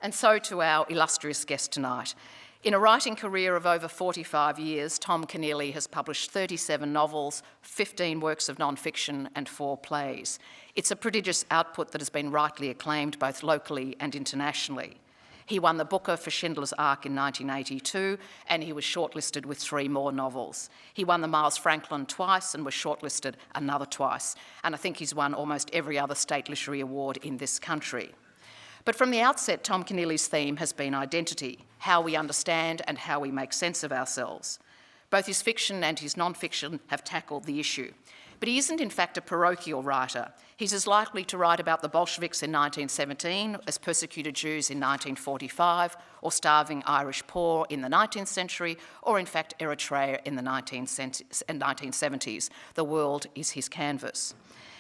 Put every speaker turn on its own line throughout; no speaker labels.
And so to our illustrious guest tonight. In a writing career of over 45 years, Tom Keneally has published 37 novels, 15 works of non-fiction and 4 plays. It's a prodigious output that has been rightly acclaimed both locally and internationally. He won the Booker for Schindler's Ark in 1982, and he was shortlisted with 3 more novels. He won the Miles Franklin twice and was shortlisted another twice, and I think he's won almost every other state literary award in this country. But from the outset, Tom Keneally's theme has been identity, how we understand and how we make sense of ourselves. Both his fiction and his non-fiction have tackled the issue. But he isn't in fact a parochial writer. He's as likely to write about the Bolsheviks in 1917 as persecuted Jews in 1945, or starving Irish poor in the 19th century, or in fact Eritrea in the 1970s. The world is his canvas.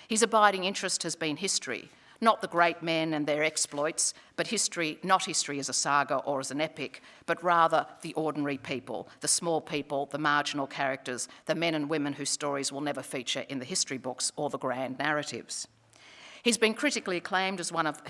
His abiding interest has been history, not the great men and their exploits, but history, not history as a saga or as an epic, but rather the ordinary people, the small people, the marginal characters, the men and women whose stories will never feature in the history books or the grand narratives. He's been critically acclaimed as one of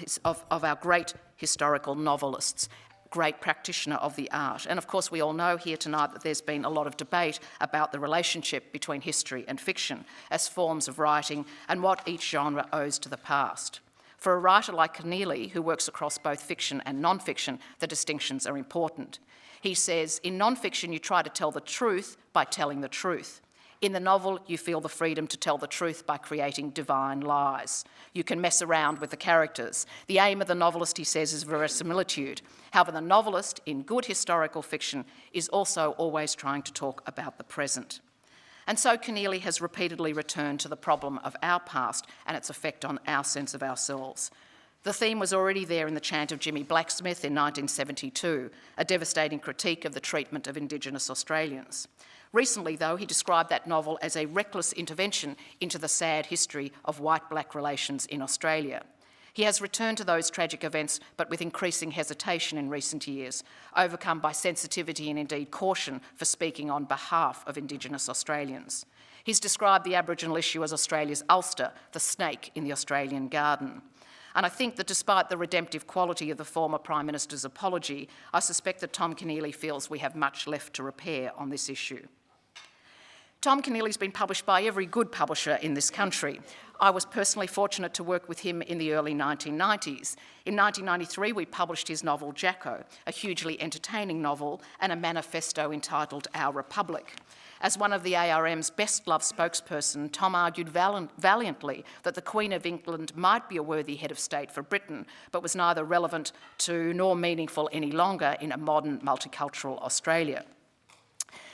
our great historical novelists, great practitioner of the art. And of course, we all know here tonight that there's been a lot of debate about the relationship between history and fiction as forms of writing and what each genre owes to the past. For a writer like Keneally, who works across both fiction and non-fiction, the distinctions are important. He says, in non-fiction, you try to tell the truth by telling the truth. In the novel, you feel the freedom to tell the truth by creating divine lies. You can mess around with the characters. The aim of the novelist, he says, is verisimilitude. However, the novelist, in good historical fiction, is also always trying to talk about the present. And so Keneally has repeatedly returned to the problem of our past and its effect on our sense of ourselves. The theme was already there in The Chant of Jimmy Blacksmith in 1972, a devastating critique of the treatment of Indigenous Australians. Recently, though, he described that novel as a reckless intervention into the sad history of white-black relations in Australia. He has returned to those tragic events, but with increasing hesitation in recent years, overcome by sensitivity and indeed caution for speaking on behalf of Indigenous Australians. He's described the Aboriginal issue as Australia's Ulster, the snake in the Australian garden. And I think that despite the redemptive quality of the former Prime Minister's apology, I suspect that Tom Keneally feels we have much left to repair on this issue. Tom Keneally's been published by every good publisher in this country. I was personally fortunate to work with him in the early 1990s. In 1993, we published his novel Jacko, a hugely entertaining novel and a manifesto entitled Our Republic. As one of the ARM's best-loved spokesperson, Tom argued valiantly that the Queen of England might be a worthy head of state for Britain, but was neither relevant to nor meaningful any longer in a modern multicultural Australia.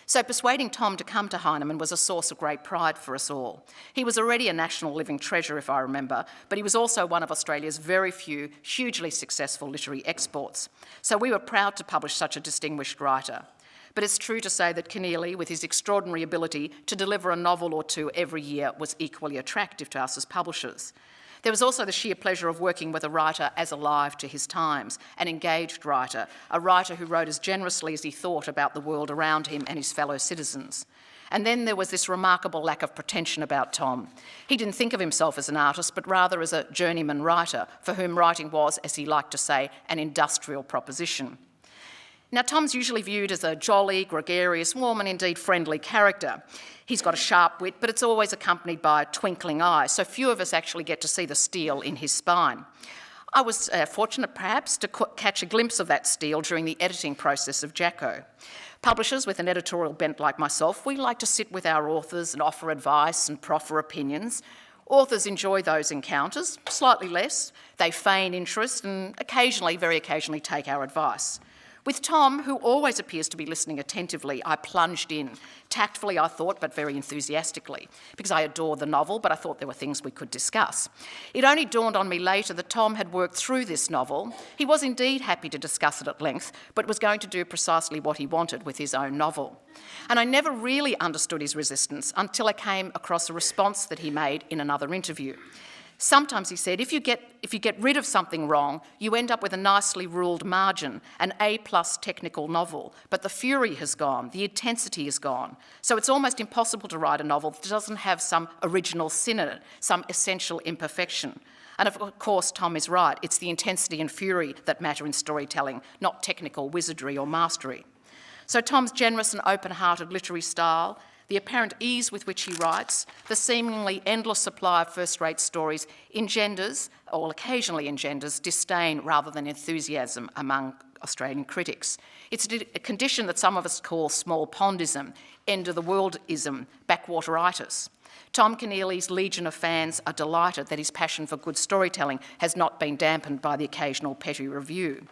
So persuading Tom to come to Heinemann was a source of great pride for us all. He was already a national living treasure, if I remember, but he was also one of Australia's very few hugely successful literary exports. So we were proud to publish such a distinguished writer. But it's true to say that Keneally, with his extraordinary ability to deliver a novel or two every year, was equally attractive to us as publishers. There was also the sheer pleasure of working with a writer as alive to his times, an engaged writer, a writer who wrote as generously as he thought about the world around him and his fellow citizens. And then there was this remarkable lack of pretension about Tom. He didn't think of himself as an artist, but rather as a journeyman writer, for whom writing was, as he liked to say, an industrial proposition. Now, Tom's usually viewed as a jolly, gregarious, warm and indeed friendly character. He's got a sharp wit, but it's always accompanied by a twinkling eye, so few of us actually get to see the steel in his spine. I was fortunate, perhaps, to catch a glimpse of that steel during the editing process of Jacko. Publishers with an editorial bent like myself, we like to sit with our authors and offer advice and proffer opinions. Authors enjoy those encounters, slightly less. They feign interest and occasionally, very occasionally, take our advice. With Tom, who always appears to be listening attentively, I plunged in, tactfully I thought, but very enthusiastically, because I adored the novel, but I thought there were things we could discuss. It only dawned on me later that Tom had worked through this novel. He was indeed happy to discuss it at length, but was going to do precisely what he wanted with his own novel. And I never really understood his resistance until I came across a response that he made in another interview. Sometimes, he said, if you get rid of something wrong, you end up with a nicely ruled margin, an A+ technical novel, but the fury has gone, the intensity is gone. So it's almost impossible to write a novel that doesn't have some original sin in it, some essential imperfection. And of course, Tom is right. It's the intensity and fury that matter in storytelling, not technical wizardry or mastery. So Tom's generous and open-hearted literary style, the apparent ease with which he writes, the seemingly endless supply of first-rate stories engenders, or occasionally engenders, disdain rather than enthusiasm among Australian critics. It's a condition that some of us call small pondism, end-of-the-worldism, backwateritis. Tom Keneally's legion of fans are delighted that his passion for good storytelling has not been dampened by the occasional petty review.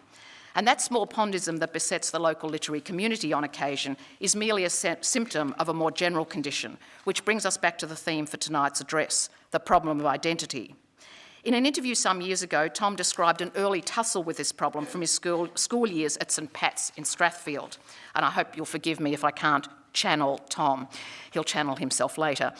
And that small pondism that besets the local literary community on occasion is merely a symptom of a more general condition, which brings us back to the theme for tonight's address, the problem of identity. In an interview some years ago, Tom described an early tussle with this problem from his school years at St Pat's in Strathfield. And I hope you'll forgive me if I can't channel Tom. He'll channel himself later.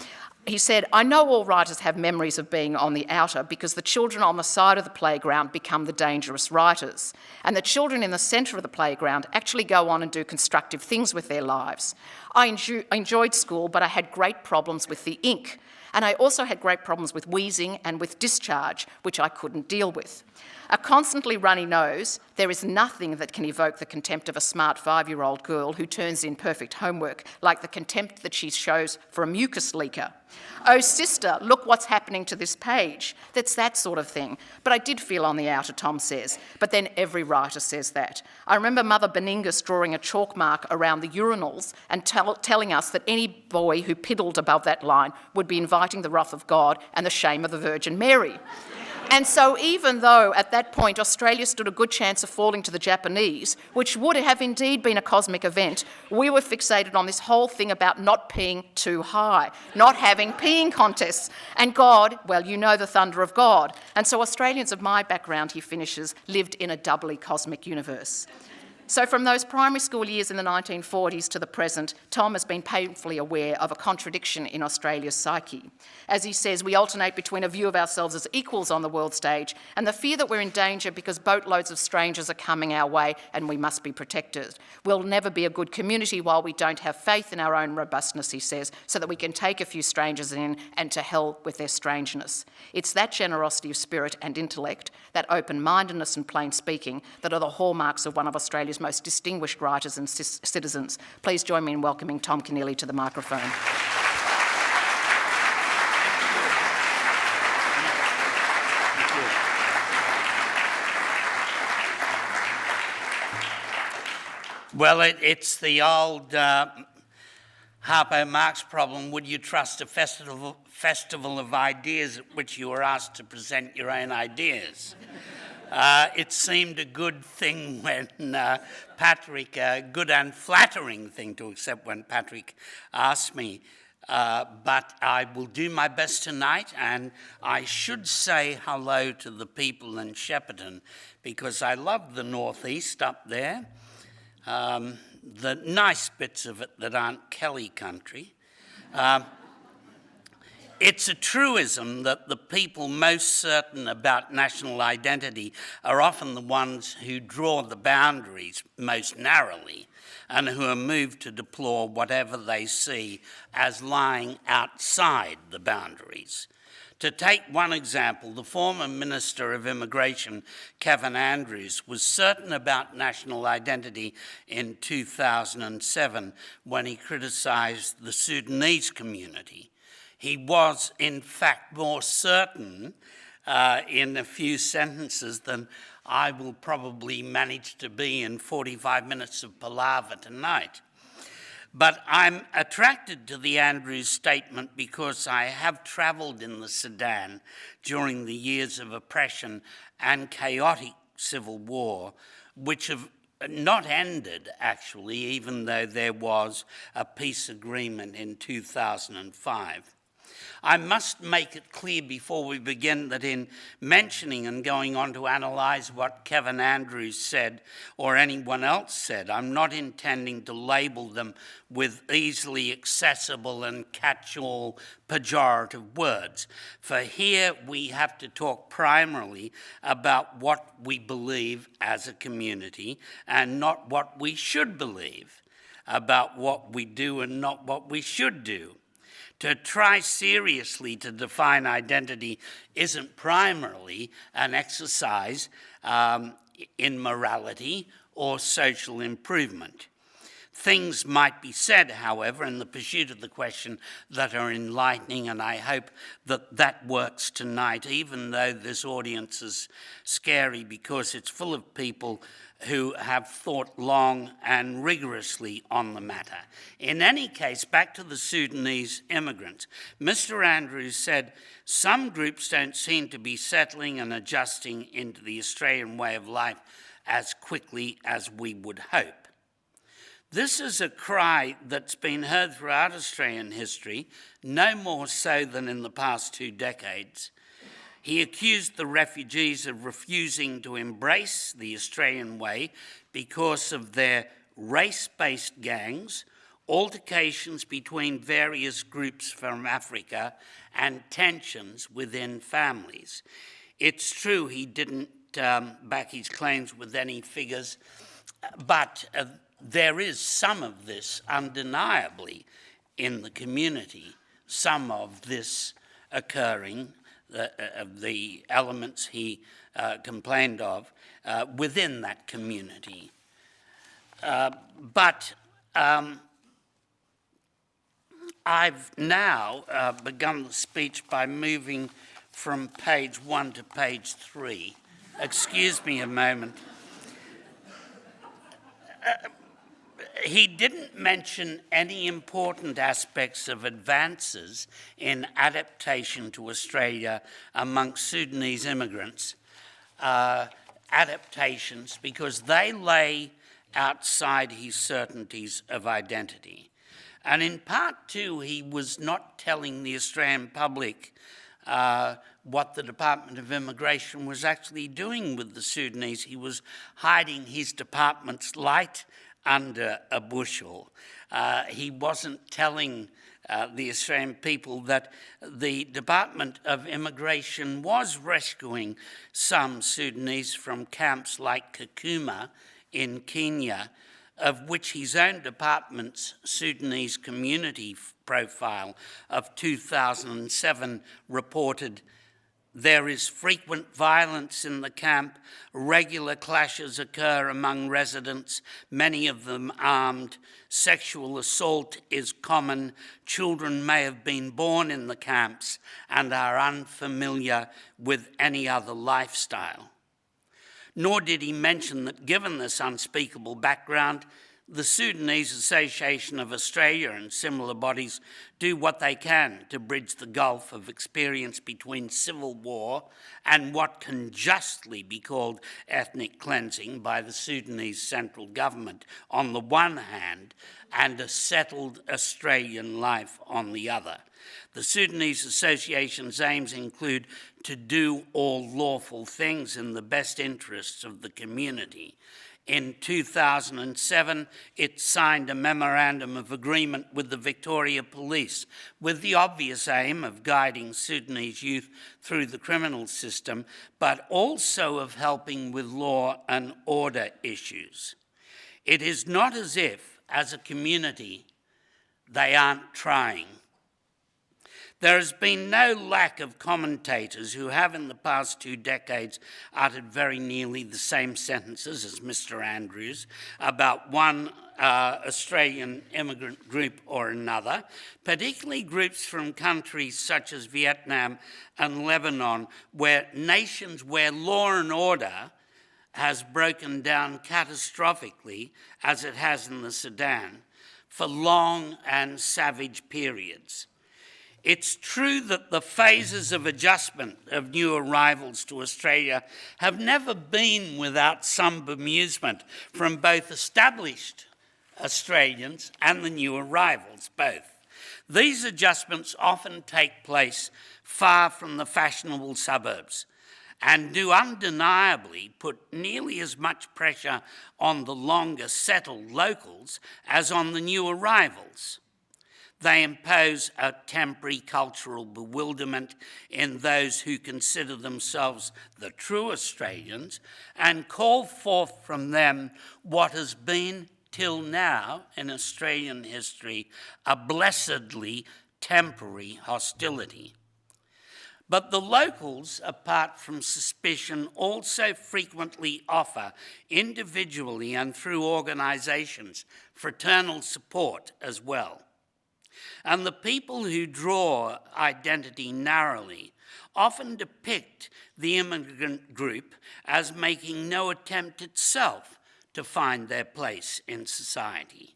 He said, "I know all writers have memories of being on the outer because the children on the side of the playground become the dangerous writers. And the children in the centre of the playground actually go on and do constructive things with their lives. I enjoyed school, but I had great problems with the ink. And I also had great problems with wheezing and with discharge, which I couldn't deal with. A constantly runny nose, there is nothing that can evoke the contempt of a smart 5-year-old girl who turns in perfect homework, like the contempt that she shows for a mucus leaker. Oh, sister, look what's happening to this page. That's that sort of thing. But I did feel on the outer, Tom says. But then every writer says that. I remember Mother Beningus drawing a chalk mark around the urinals and telling us that any boy who piddled above that line would be inviting the wrath of God and the shame of the Virgin Mary. And so even though at that point Australia stood a good chance of falling to the Japanese, which would have indeed been a cosmic event, we were fixated on this whole thing about not peeing too high, not having peeing contests. And God, well, you know the thunder of God. And so Australians of my background, he finishes, lived in a doubly cosmic universe. So from those primary school years in the 1940s to the present, Tom has been painfully aware of a contradiction in Australia's psyche. As he says, we alternate between a view of ourselves as equals on the world stage and the fear that we're in danger because boatloads of strangers are coming our way and we must be protected. We'll never be a good community while we don't have faith in our own robustness, he says, so that we can take a few strangers in and to hell with their strangeness. It's that generosity of spirit and intellect, that open-mindedness and plain speaking, that are the hallmarks of one of Australia's most distinguished writers and citizens. Please join me in welcoming Tom Keneally to the microphone.
Well, it's the old Harpo Marx problem. Would you trust a festival of ideas at which you were asked to present your own ideas? It seemed a good thing when Patrick, a good and flattering thing to accept when Patrick asked me. But I will do my best tonight, and I should say hello to the people in Shepparton because I love the northeast up there. The nice bits of it that aren't Kelly country. It's a truism that the people most certain about national identity are often the ones who draw the boundaries most narrowly and who are moved to deplore whatever they see as lying outside the boundaries. To take one example, the former Minister of Immigration, Kevin Andrews, was certain about national identity in 2007 when he criticised the Sudanese community. He was, in fact, more certain in a few sentences than I will probably manage to be in 45 minutes of palaver tonight. But I'm attracted to the Andrews statement because I have travelled in the Sudan during the years of oppression and chaotic civil war, which have not ended, actually, even though there was a peace agreement in 2005. I must make it clear before we begin that in mentioning and going on to analyse what Kevin Andrews said or anyone else said, I'm not intending to label them with easily accessible and catch-all pejorative words. For here we have to talk primarily about what we believe as a community and not what we should believe, about what we do and not what we should do. To try seriously to define identity isn't primarily an exercise in morality or social improvement. Things might be said, however, in the pursuit of the question that are enlightening, and I hope that that works tonight, even though this audience is scary because it's full of people who have thought long and rigorously on the matter. In any case, back to the Sudanese immigrants. Mr. Andrews said, some groups don't seem to be settling and adjusting into the Australian way of life as quickly as we would hope. This is a cry that's been heard throughout Australian history, no more so than in the past 2 decades. He accused the refugees of refusing to embrace the Australian way because of their race-based gangs, altercations between various groups from Africa, and tensions within families. It's true he didn't back his claims with any figures, but there is some of this undeniably in the community, some of this occurring, the elements he complained of within that community. But I've now begun the speech by moving from page 1 to page 3. Excuse me a moment. He didn't mention any important aspects of advances in adaptation to Australia amongst Sudanese immigrants, adaptations, because they lay outside his certainties of identity. And in part two, he was not telling the Australian public what the Department of Immigration was actually doing with the Sudanese. He was hiding his department's light under a bushel. He wasn't telling the Australian people that the Department of Immigration was rescuing some Sudanese from camps like Kakuma in Kenya, of which his own department's Sudanese community profile of 2007 reported, there is frequent violence in the camp, regular clashes occur among residents, many of them armed, sexual assault is common, children may have been born in the camps and are unfamiliar with any other lifestyle. Nor did he mention that given this unspeakable background, the Sudanese Association of Australia and similar bodies do what they can to bridge the gulf of experience between civil war and what can justly be called ethnic cleansing by the Sudanese central government on the one hand and a settled Australian life on the other. The Sudanese Association's aims include to do all lawful things in the best interests of the community. In 2007, it signed a memorandum of agreement with the Victoria Police with the obvious aim of guiding Sudanese youth through the criminal system, but also of helping with law and order issues. It is not as if, as a community, they aren't trying. There has been no lack of commentators who have in the past 2 decades uttered very nearly the same sentences as Mr. Andrews about one Australian immigrant group or another, particularly groups from countries such as Vietnam and Lebanon, where nations where law and order has broken down catastrophically, as it has in the Sudan, for long and savage periods. It's true that the phases of adjustment of new arrivals to Australia have never been without some bemusement from both established Australians and the new arrivals, both. These adjustments often take place far from the fashionable suburbs and do undeniably put nearly as much pressure on the longer settled locals as on the new arrivals. They impose a temporary cultural bewilderment in those who consider themselves the true Australians and call forth from them what has been, till now in Australian history, a blessedly temporary hostility. But the locals, apart from suspicion, also frequently offer, individually and through organisations, fraternal support as well. And the people who draw identity narrowly often depict the immigrant group as making no attempt itself to find their place in society.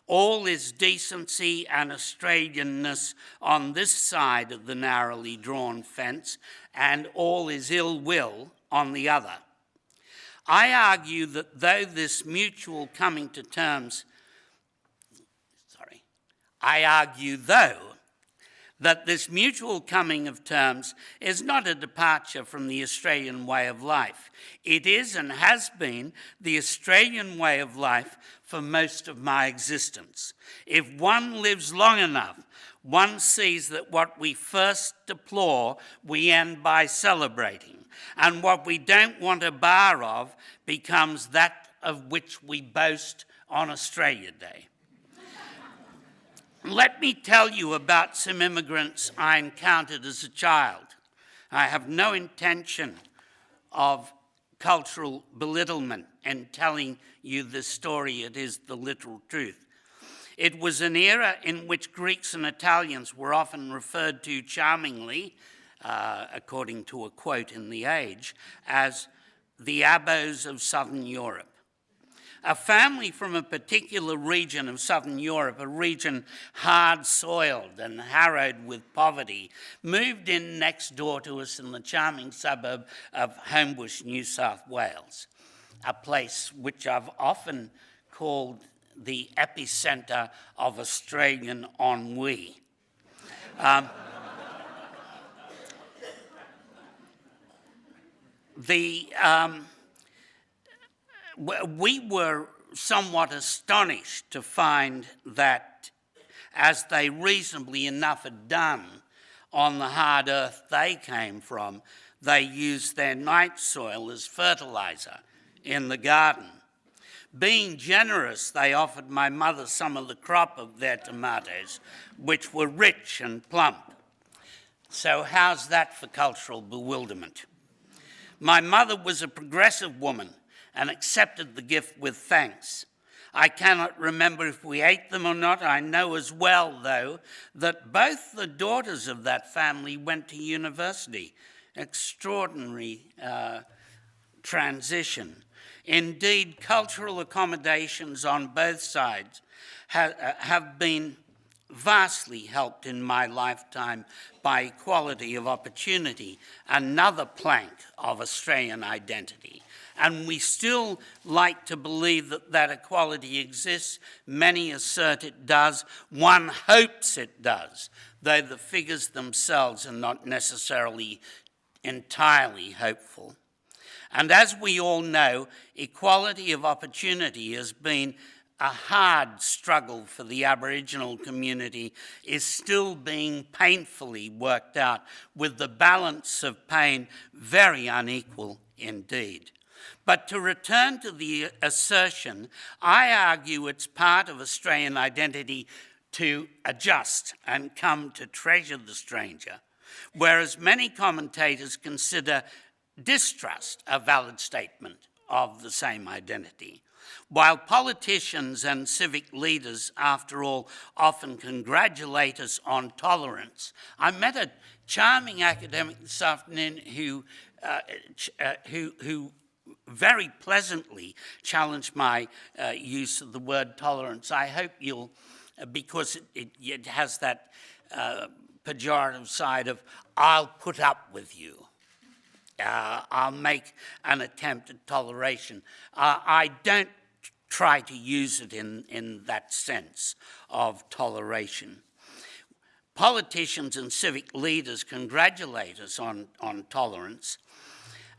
All is decency and Australianness on this side of the narrowly drawn fence, and all is ill will on the other. I argue that though this mutual coming to terms, that this mutual coming of terms is not a departure from the Australian way of life. It is and has been the Australian way of life for most of my existence. If one lives long enough, one sees that what we first deplore, we end by celebrating, and what we don't want a bar of becomes that of which we boast on Australia Day. Let me tell you about some immigrants I encountered as a child. I have no intention of cultural belittlement in telling you this story. It is the literal truth. It was an era in which Greeks and Italians were often referred to charmingly, according to a quote in The Age, as the abos of Southern Europe. A family from a particular region of Southern Europe, a region hard-soiled and harrowed with poverty, moved in next door to us in the charming suburb of Homebush, New South Wales, a place which I've often called the epicentre of Australian ennui. We were somewhat astonished to find that, as they reasonably enough had done on the hard earth they came from, they used their night soil as fertiliser in the garden. Being generous, they offered my mother some of the crop of their tomatoes, which were rich and plump. So how's that for cultural bewilderment? My mother was a progressive woman and accepted the gift with thanks. I cannot remember if we ate them or not. I know as well, though, that both the daughters of that family went to university. Extraordinary transition. Indeed, cultural accommodations on both sides have been vastly helped in my lifetime by equality of opportunity, another plank of Australian identity. And we still like to believe that that equality exists. Many assert it does. One hopes it does, though the figures themselves are not necessarily entirely hopeful. And as we all know, equality of opportunity has been a hard struggle for the Aboriginal community, is still being painfully worked out, with the balance of pain very unequal indeed. But to return to the assertion, I argue it's part of Australian identity to adjust and come to treasure the stranger, whereas many commentators consider distrust a valid statement of the same identity. While politicians and civic leaders, after all, often congratulate us on tolerance, I met a charming academic this afternoon who very pleasantly challenged my use of the word tolerance. I hope you'll, because it has that pejorative side of, I'll put up with you. I'll make an attempt at toleration. I don't try to use it in that sense of toleration. Politicians and civic leaders congratulate us on tolerance.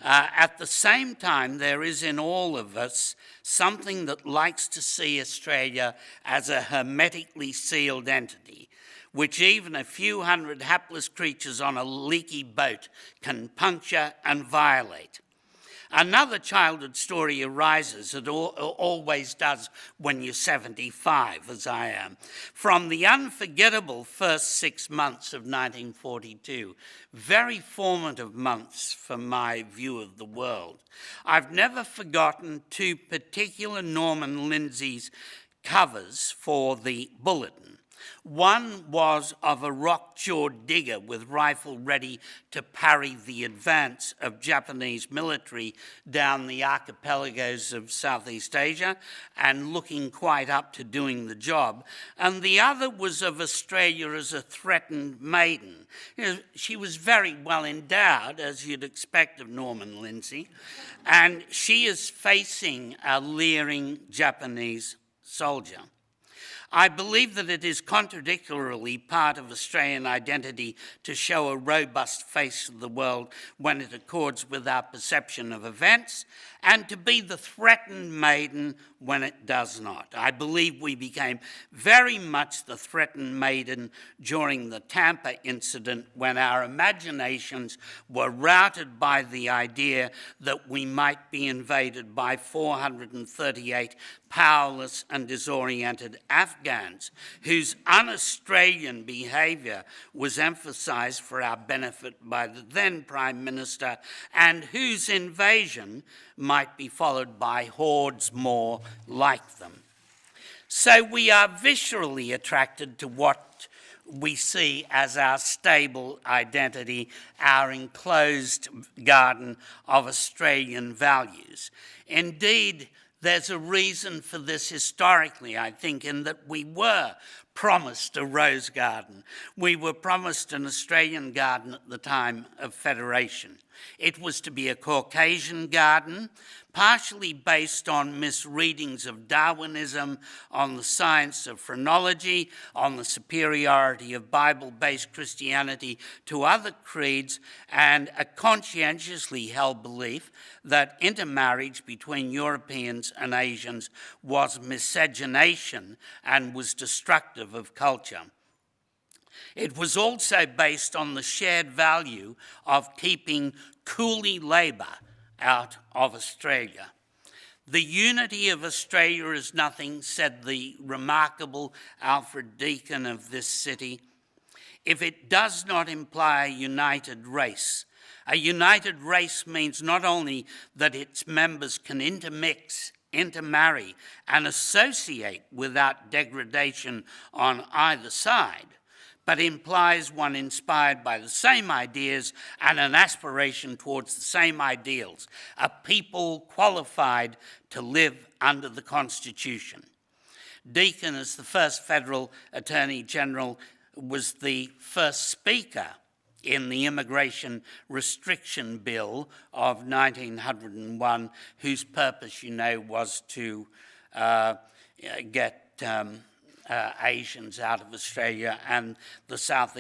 At the same time, there is in all of us something that likes to see Australia as a hermetically sealed entity, which even a few hundred hapless creatures on a leaky boat can puncture and violate. Another childhood story arises, it always does when you're 75, as I am, from the unforgettable first 6 months of 1942, very formative months for my view of the world. I've never forgotten two particular Norman Lindsay's covers for the Bulletin. One was of a rock-jawed digger with rifle ready to parry the advance of Japanese military down the archipelagos of Southeast Asia and looking quite up to doing the job. And the other was of Australia as a threatened maiden. She was very well endowed, as you'd expect of Norman Lindsay, and she is facing a leering Japanese soldier. I believe that it is contradictorily part of Australian identity to show a robust face of the world when it accords with our perception of events, and to be the threatened maiden when it does not. I believe we became very much the threatened maiden during the Tampa incident, when our imaginations were routed by the idea that we might be invaded by 438 powerless and disoriented Afghans, whose un-Australian behaviour was emphasised for our benefit by the then Prime Minister, and whose invasion might be followed by hordes more like them. So we are viscerally attracted to what we see as our stable identity, our enclosed garden of Australian values. Indeed, there's a reason for this historically, I think, in that we were promised a rose garden. We were promised an Australian garden at the time of Federation. It was to be a Caucasian garden, partially based on misreadings of Darwinism, on the science of phrenology, on the superiority of Bible-based Christianity to other creeds, and a conscientiously held belief that intermarriage between Europeans and Asians was miscegenation and was destructive of culture. It was also based on the shared value of keeping coolie labour out of Australia. The unity of Australia is nothing, said the remarkable Alfred Deakin of this city, if it does not imply a united race. A united race means not only that its members can intermix, intermarry, and associate without degradation on either side, but implies one inspired by the same ideas and an aspiration towards the same ideals, a people qualified to live under the Constitution. Deakin, as the first federal Attorney General, was the first speaker in the Immigration Restriction Bill of 1901, whose purpose, was to get Asians out of Australia and the South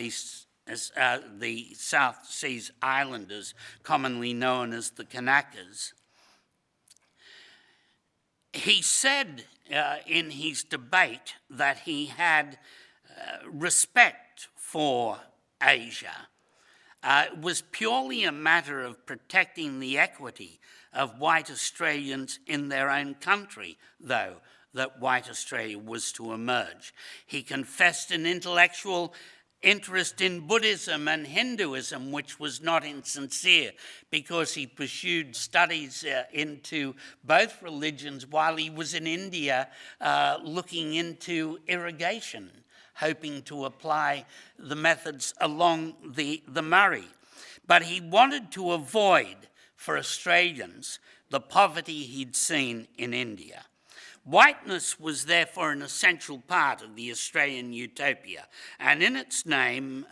Seas Islanders, commonly known as the Kanakas. He said in his debate that he had respect for Asia. It was purely a matter of protecting the equity of white Australians in their own country, though, that white Australia was to emerge. He confessed an intellectual interest in Buddhism and Hinduism, which was not insincere, because he pursued studies into both religions while he was in India looking into irrigation, hoping to apply the methods along the Murray. But he wanted to avoid, for Australians, the poverty he'd seen in India. Whiteness was therefore an essential part of the Australian utopia, and in its name,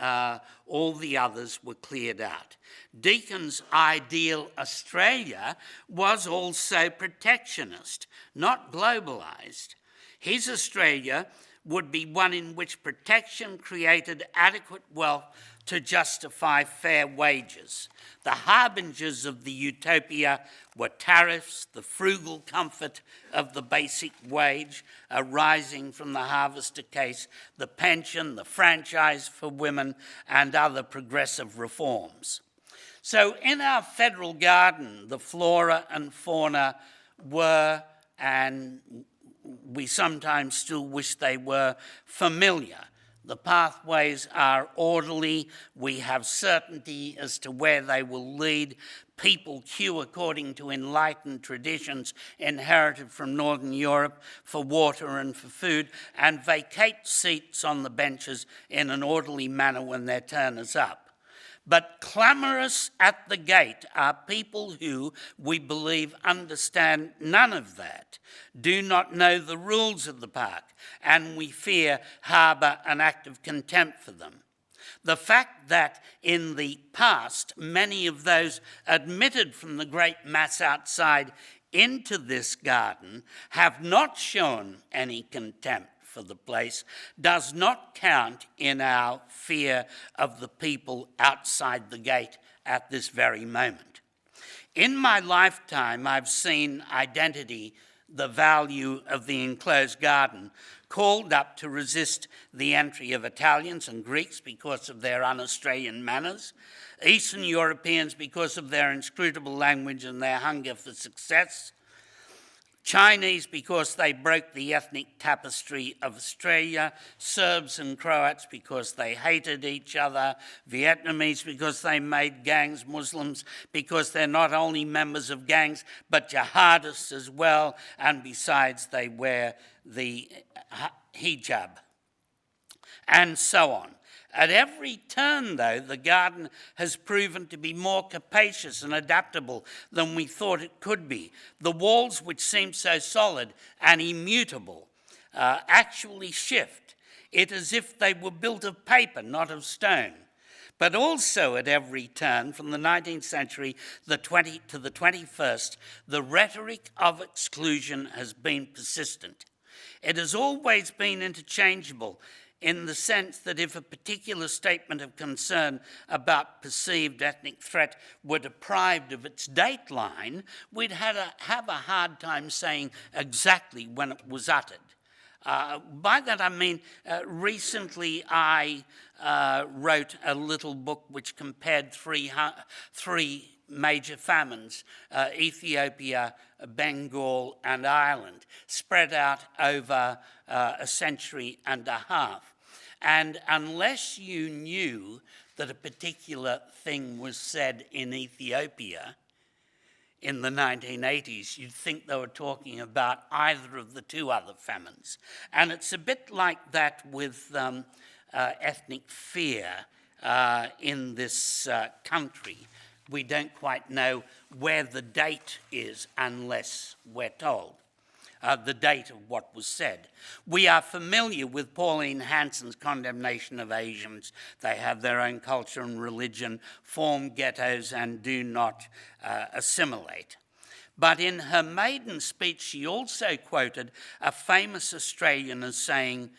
all the others were cleared out. Deakin's ideal Australia was also protectionist, not globalised. His Australia would be one in which protection created adequate wealth to justify fair wages. The harbingers of the utopia were tariffs, the frugal comfort of the basic wage arising from the harvester case, the pension, the franchise for women, and other progressive reforms. So in our federal garden, the flora and fauna were, and we sometimes still wish they were, familiar. The pathways are orderly. We have certainty as to where they will lead. People queue according to enlightened traditions inherited from Northern Europe for water and for food, and vacate seats on the benches in an orderly manner when their turn is up. But clamorous at the gate are people who, we believe, understand none of that, do not know the rules of the park, and we fear harbour an act of contempt for them. The fact that in the past many of those admitted from the great mass outside into this garden have not shown any contempt for the place does not count in our fear of the people outside the gate at this very moment. In my lifetime, I've seen identity, the value of the enclosed garden, called up to resist the entry of Italians and Greeks because of their un-Australian manners, Eastern Europeans because of their inscrutable language and their hunger for success, Chinese because they broke the ethnic tapestry of Australia, Serbs and Croats because they hated each other, Vietnamese because they made gangs, Muslims because they're not only members of gangs but jihadists as well, and besides they wear the hijab, and so on. At every turn, though, the garden has proven to be more capacious and adaptable than we thought it could be. The walls, which seem so solid and immutable, actually shift. It is as if they were built of paper, not of stone. But also at every turn, from the 19th century to the 21st, the rhetoric of exclusion has been persistent. It has always been interchangeable, in the sense that if a particular statement of concern about perceived ethnic threat were deprived of its dateline, we'd have a hard time saying exactly when it was uttered. By that I mean, recently I wrote a little book which compared three major famines, Ethiopia, Bengal and Ireland, spread out over a century and a half. And unless you knew that a particular thing was said in Ethiopia in the 1980s, you'd think they were talking about either of the two other famines. And it's a bit like that with ethnic fear in this country. We don't quite know where the date is unless we're told. The date of what was said. We are familiar with Pauline Hanson's condemnation of Asians. They have their own culture and religion, form ghettos and do not assimilate. But in her maiden speech, she also quoted a famous Australian as saying,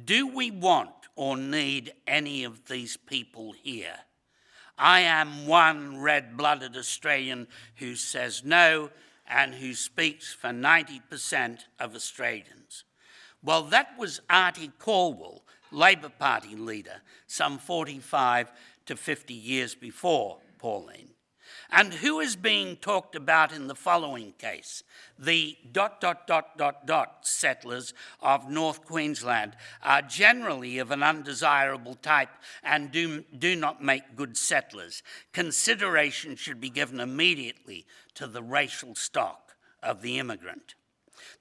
"Do we want or need any of these people here? I am one red-blooded Australian who says no, and who speaks for 90% of Australians." Well, that was Artie Caldwell, Labor Party leader, some 45 to 50 years before Pauline. And who is being talked about in the following case? The ... settlers of North Queensland are generally of an undesirable type and do not make good settlers. Consideration should be given immediately to the racial stock of the immigrant.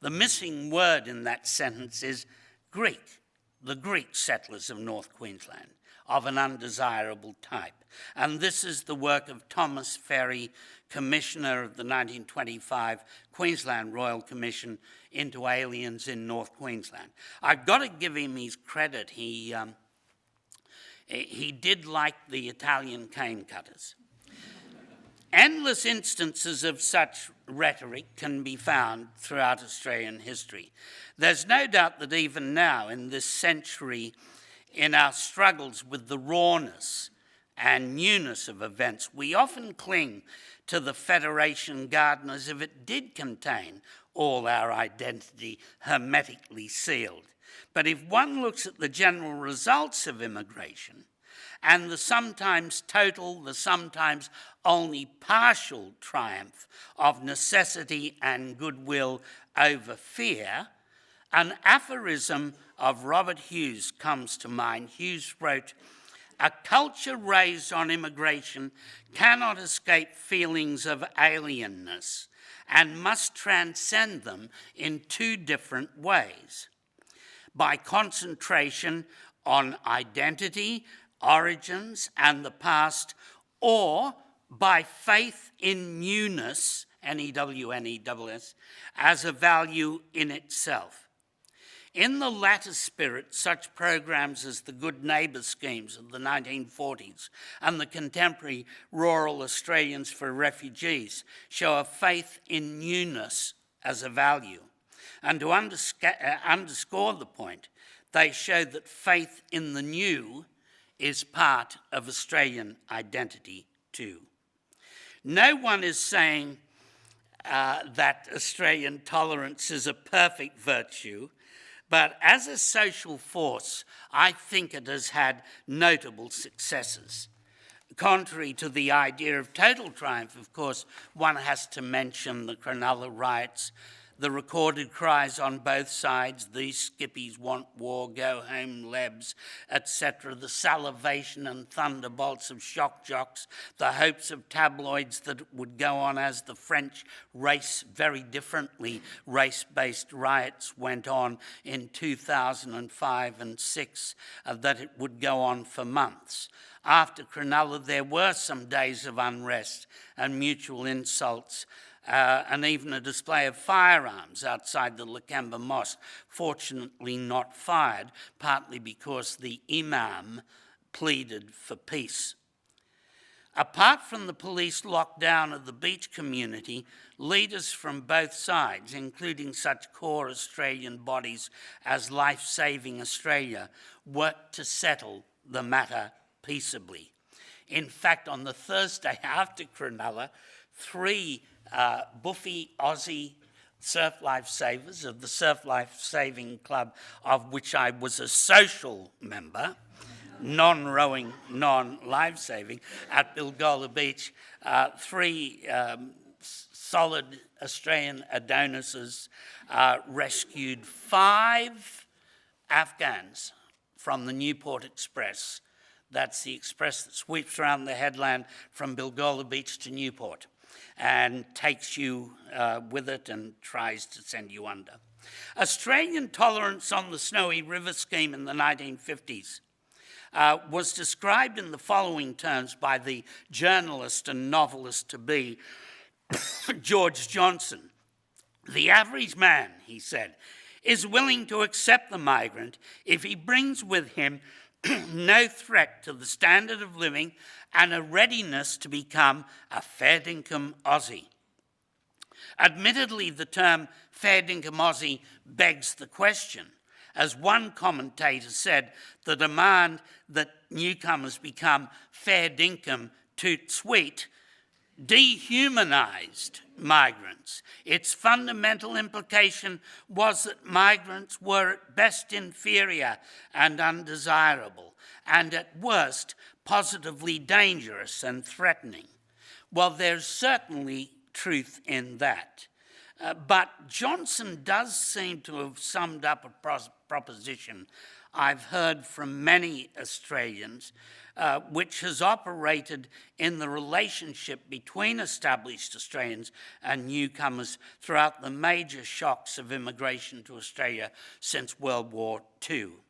The missing word in that sentence is Greek, the Greek settlers of North Queensland, of an undesirable type. And this is the work of Thomas Ferry, Commissioner of the 1925 Queensland Royal Commission into aliens in North Queensland. I've got to give him his credit. He did like the Italian cane cutters. Endless instances of such rhetoric can be found throughout Australian history. There's no doubt that even now, in this century, in our struggles with the rawness and newness of events, we often cling to the Federation Garden as if it did contain all our identity hermetically sealed. But if one looks at the general results of immigration and the sometimes total, the sometimes only partial triumph of necessity and goodwill over fear, an aphorism of Robert Hughes comes to mind. Hughes wrote, "A culture raised on immigration cannot escape feelings of alienness and must transcend them in two different ways: by concentration on identity, origins, and the past, or by faith in newness, N-E-W-N-E-S-S, as a value in itself." In the latter spirit, such programs as the Good Neighbour schemes of the 1940s and the contemporary Rural Australians for Refugees show a faith in newness as a value. And to underscore the point, they show that faith in the new is part of Australian identity too. No one is saying that Australian tolerance is a perfect virtue, but as a social force, I think it has had notable successes. Contrary to the idea of total triumph, of course, one has to mention the Cronulla riots, the recorded cries on both sides, "These skippies want war, go home lebs," etc., the salivation and thunderbolts of shock jocks, the hopes of tabloids that it would go on as the French very differently race-based riots went on in 2005 and 6, that it would go on for months. After Cronulla, there were some days of unrest and mutual insults, and even a display of firearms outside the Lakemba Mosque, fortunately not fired, partly because the Imam pleaded for peace. Apart from the police lockdown of the beach community, leaders from both sides, including such core Australian bodies as Life Saving Australia, worked to settle the matter peaceably. In fact, on the Thursday after Cronulla, 3 Buffy Aussie surf lifesavers of the Surf Life Saving Club, of which I was a social member, non-rowing, non-life-saving, at Bilgola Beach, 3 solid Australian Adonises rescued 5 Afghans from the Newport Express. That's the express that sweeps around the headland from Bilgola Beach to Newport and takes you with it and tries to send you under. Australian tolerance on the Snowy River scheme in the 1950s was described in the following terms by the journalist and novelist-to-be George Johnson. "The average man," he said, "is willing to accept the migrant if he brings with him no threat to the standard of living and a readiness to become a fair dinkum Aussie." Admittedly, the term fair dinkum Aussie begs the question. As one commentator said, the demand that newcomers become fair dinkum toot sweet dehumanised migrants. Its fundamental implication was that migrants were at best inferior and undesirable, and at worst positively dangerous and threatening. Well, there's certainly truth in that. But Johnson does seem to have summed up a proposition I've heard from many Australians, which has operated in the relationship between established Australians and newcomers throughout the major shocks of immigration to Australia since World War II.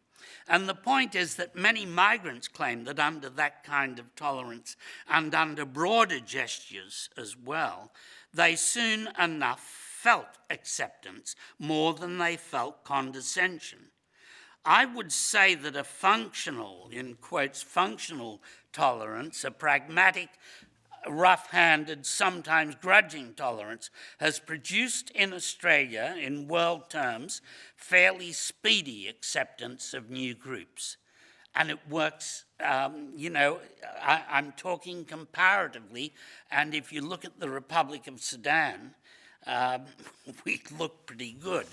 And the point is that many migrants claim that under that kind of tolerance and under broader gestures as well, they soon enough felt acceptance more than they felt condescension. I would say that a functional, in quotes, functional tolerance, a pragmatic, rough-handed, sometimes grudging tolerance, has produced in Australia, in world terms, fairly speedy acceptance of new groups. And it works, I'm talking comparatively, and if you look at the Republic of Sudan, we look pretty good.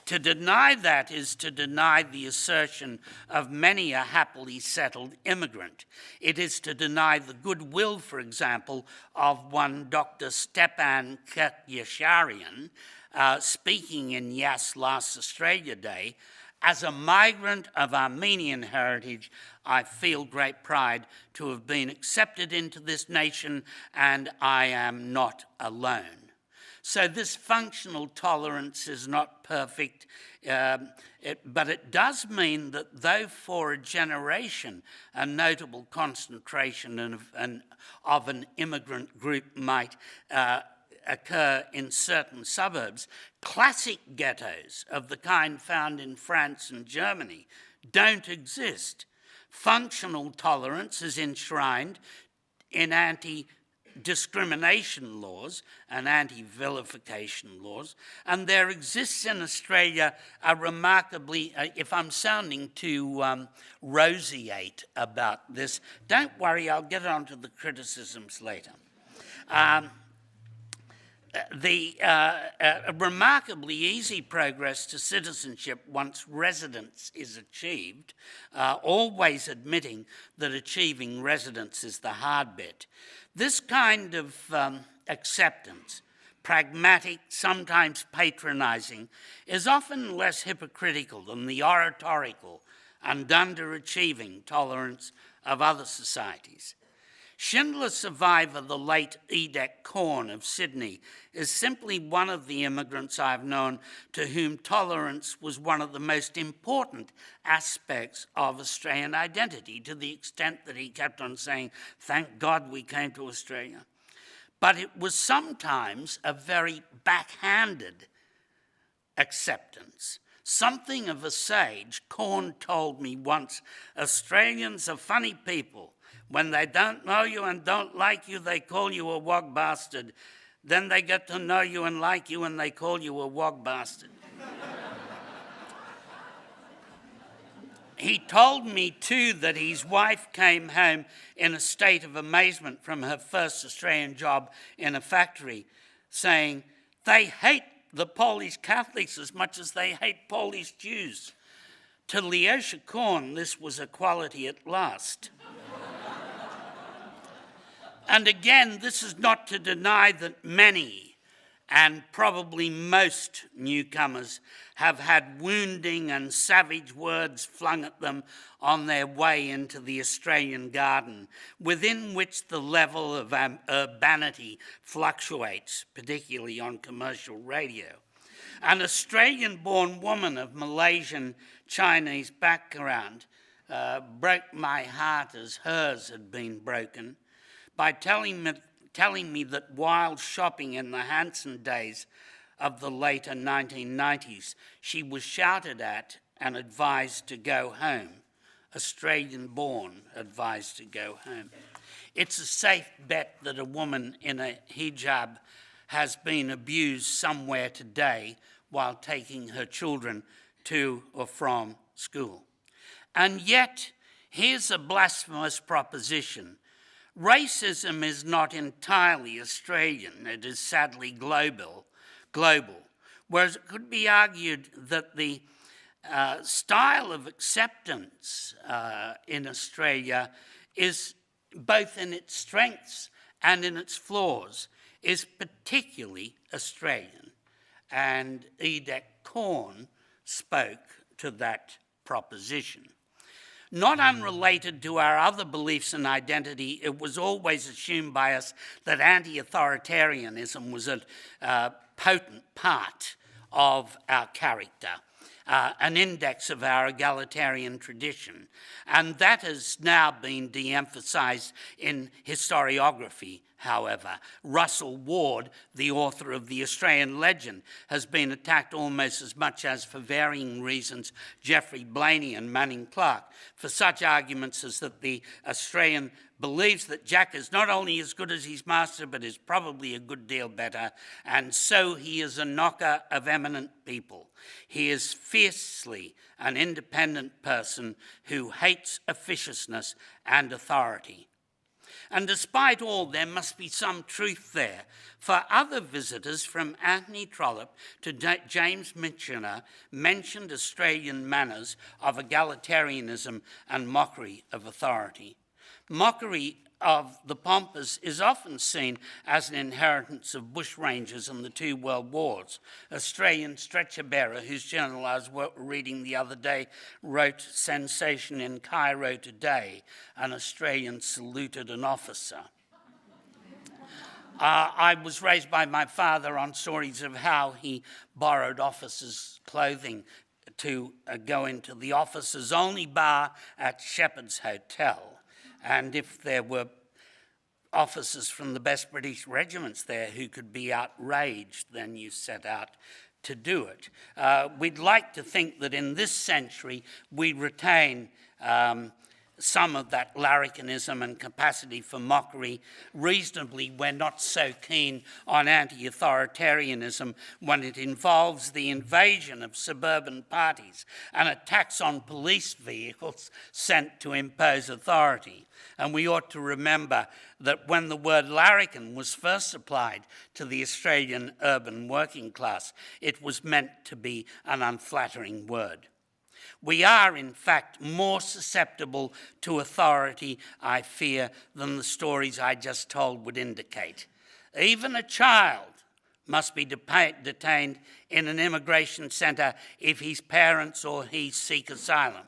To deny that is to deny the assertion of many a happily settled immigrant. It is to deny the goodwill, for example, of one Dr. Stepan Kerkyasharian, speaking in Yas last Australia Day. As a migrant of Armenian heritage, I feel great pride to have been accepted into this nation, and I am not alone. So this functional tolerance is not perfect, but it does mean that though for a generation a notable concentration of an immigrant group might occur in certain suburbs, classic ghettos of the kind found in France and Germany don't exist. Functional tolerance is enshrined in anti-discrimination laws and anti-vilification laws, and there exists in Australia a remarkably, if I'm sounding too roseate about this, don't worry, I'll get onto the criticisms later. Remarkably easy progress to citizenship once residence is achieved, always admitting that achieving residence is the hard bit. This kind of acceptance, pragmatic, sometimes patronising, is often less hypocritical than the oratorical and underachieving tolerance of other societies. Schindler's survivor, the late Edek Korn of Sydney, is simply one of the immigrants I've known to whom tolerance was one of the most important aspects of Australian identity, to the extent that he kept on saying, "Thank God we came to Australia." But it was sometimes a very backhanded acceptance. Something of a sage, Korn told me once, "Australians are funny people. When they don't know you and don't like you, they call you a wog bastard. Then they get to know you and like you and they call you a wog bastard." He told me too that his wife came home in a state of amazement from her first Australian job in a factory, saying, "They hate the Polish Catholics as much as they hate Polish Jews." To Leosha Korn, this was equality at last. And again, this is not to deny that many, and probably most newcomers, have had wounding and savage words flung at them on their way into the Australian garden, within which the level of urbanity fluctuates, particularly on commercial radio. An Australian-born woman of Malaysian Chinese background broke my heart as hers had been broken, by telling me that while shopping in the Hanson days of the later 1990s, she was shouted at and advised to go home. Australian-born, advised to go home. It's a safe bet that a woman in a hijab has been abused somewhere today while taking her children to or from school. And yet, here's a blasphemous proposition. Racism is not entirely Australian, it is sadly global, whereas it could be argued that the style of acceptance in Australia is, both in its strengths and in its flaws, is particularly Australian. And Edek Korn spoke to that proposition. Not unrelated to our other beliefs and identity, it was always assumed by us that anti-authoritarianism was a potent part of our character, an index of our egalitarian tradition. And that has now been de-emphasised in historiography, however. Russell Ward, the author of The Australian Legend, has been attacked almost as much as, for varying reasons, Geoffrey Blaney and Manning Clark, for such arguments as that the Australian believes that Jack is not only as good as his master, but is probably a good deal better, and so he is a knocker of eminent people. He is fiercely an independent person who hates officiousness and authority. And despite all, there must be some truth there. For other visitors, from Anthony Trollope to James Michener, mentioned Australian manners of egalitarianism and mockery of authority. Mockery of the pompous is often seen as an inheritance of bushrangers in the 2 World Wars. Australian stretcher bearer, whose journal I was reading the other day, wrote "Sensation in Cairo today, an Australian saluted an officer." I was raised by my father on stories of how he borrowed officers' clothing to go into the officers' only bar at Shepherd's Hotel. And if there were officers from the best British regiments there who could be outraged, then you set out to do it. We'd like to think that in this century we retain some of that larrikinism and capacity for mockery. Reasonably, we're not so keen on anti-authoritarianism when it involves the invasion of suburban parties and attacks on police vehicles sent to impose authority. And we ought to remember that when the word larrikin was first applied to the Australian urban working class, it was meant to be an unflattering word. We are, in fact, more susceptible to authority, I fear, than the stories I just told would indicate. Even a child must be detained in an immigration centre if his parents or he seek asylum.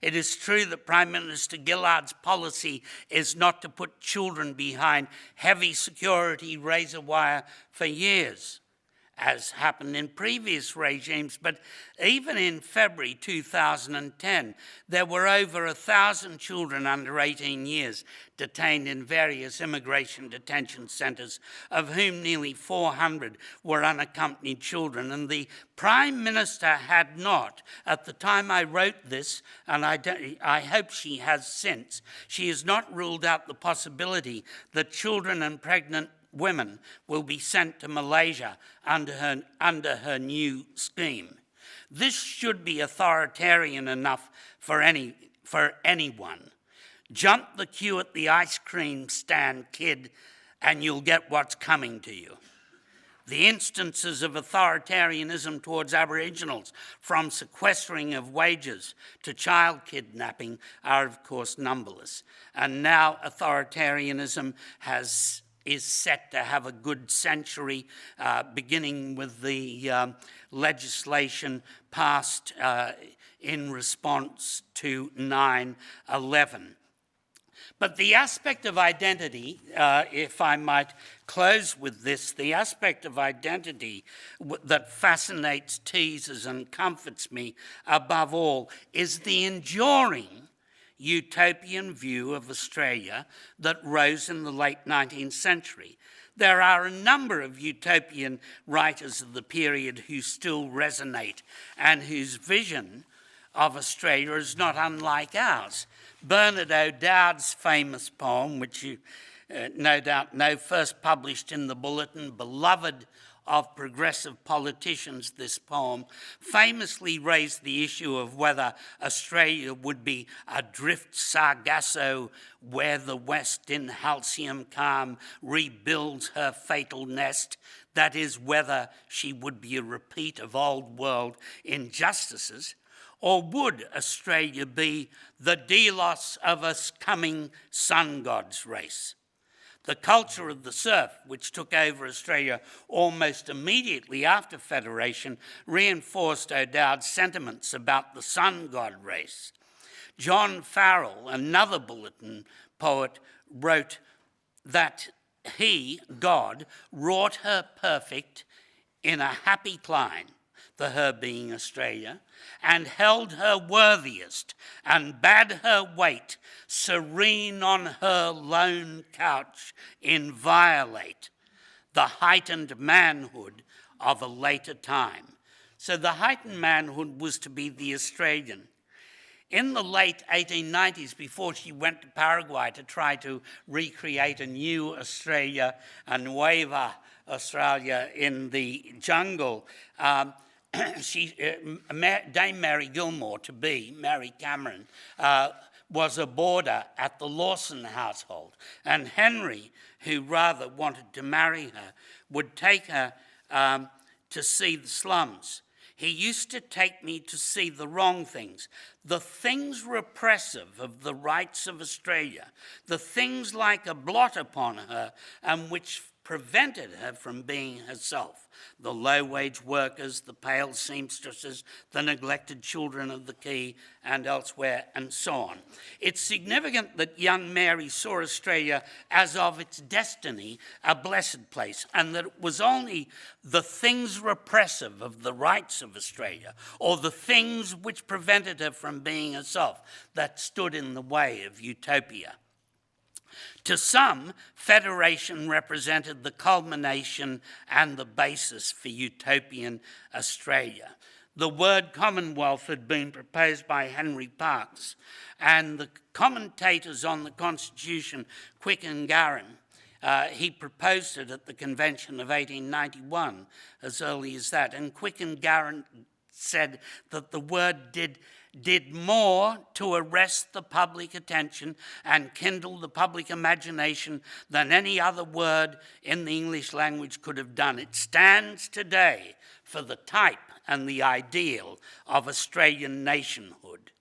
It is true that Prime Minister Gillard's policy is not to put children behind heavy security razor wire for years, as happened in previous regimes, but even in February 2010, there were over 1,000 children under 18 years detained in various immigration detention centres, of whom nearly 400 were unaccompanied children. And the Prime Minister had not, at the time I wrote this, and I hope she has since, she has not ruled out the possibility that children and pregnant women will be sent to Malaysia under her new scheme. This should be authoritarian enough for anyone. Jump the queue at the ice cream stand, kid, and you'll get what's coming to you. The instances of authoritarianism towards Aboriginals, from sequestering of wages to child kidnapping, are of course numberless. And now authoritarianism is set to have a good century, beginning with the legislation passed in response to 9/11. But the aspect of identity, if I might close with this, the aspect of identity that fascinates, teases and comforts me above all is the enduring utopian view of Australia that rose in the late 19th century. There are a number of utopian writers of the period who still resonate and whose vision of Australia is not unlike ours. Bernard O'Dowd's famous poem, which you no doubt know, first published in the Bulletin, beloved of progressive politicians, this poem famously raised the issue of whether Australia would be adrift Sargasso, where the West in halcyon calm rebuilds her fatal nest. That is, whether she would be a repeat of old world injustices, or would Australia be the Delos of a coming sun god's race? The culture of the serf, which took over Australia almost immediately after Federation, reinforced O'Dowd's sentiments about the sun god race. John Farrell, another Bulletin poet, wrote that he, God, wrought her perfect in a happy clime, the her being Australia, and held her worthiest, and bade her wait, serene on her lone couch, inviolate the heightened manhood of a later time. So the heightened manhood was to be the Australian. In the late 1890s, before she went to Paraguay to try to recreate a new Australia, a Nueva Australia in the jungle, Dame Mary Gilmore, to be Mary Cameron, was a boarder at the Lawson household, and Henry, who rather wanted to marry her, would take her to see the slums. He used to take me to see the wrong things, the things repressive of the rights of Australia, the things like a blot upon her and which prevented her from being herself, the low-wage workers, the pale seamstresses, the neglected children of the quay and elsewhere, and so on. It's significant that young Mary saw Australia as of its destiny a blessed place, and that it was only the things repressive of the rights of Australia, or the things which prevented her from being herself, that stood in the way of utopia. To some, federation represented the culmination and the basis for utopian Australia. The word Commonwealth had been proposed by Henry Parkes, and the commentators on the Constitution, Quick and Garron, he proposed it at the Convention of 1891, as early as that, and Quick and Garron said that the word did more to arrest the public attention and kindle the public imagination than any other word in the English language could have done. It stands today for the type and the ideal of Australian nationhood.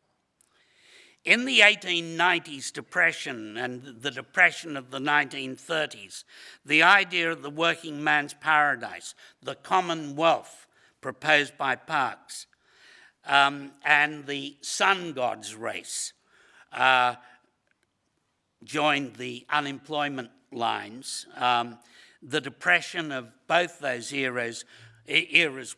In the 1890s depression and the depression of the 1930s, the idea of the working man's paradise, the Commonwealth proposed by Parkes, and the sun god's race joined the unemployment lines. The depression of both those eras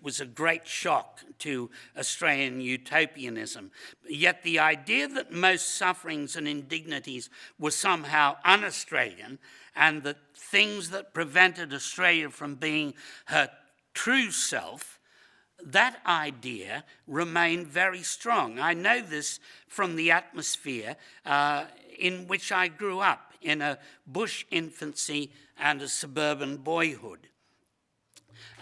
was a great shock to Australian utopianism. Yet the idea that most sufferings and indignities were somehow un-Australian, and that things that prevented Australia from being her true self, that idea remained very strong. I know this from the atmosphere in which I grew up, in a bush infancy and a suburban boyhood.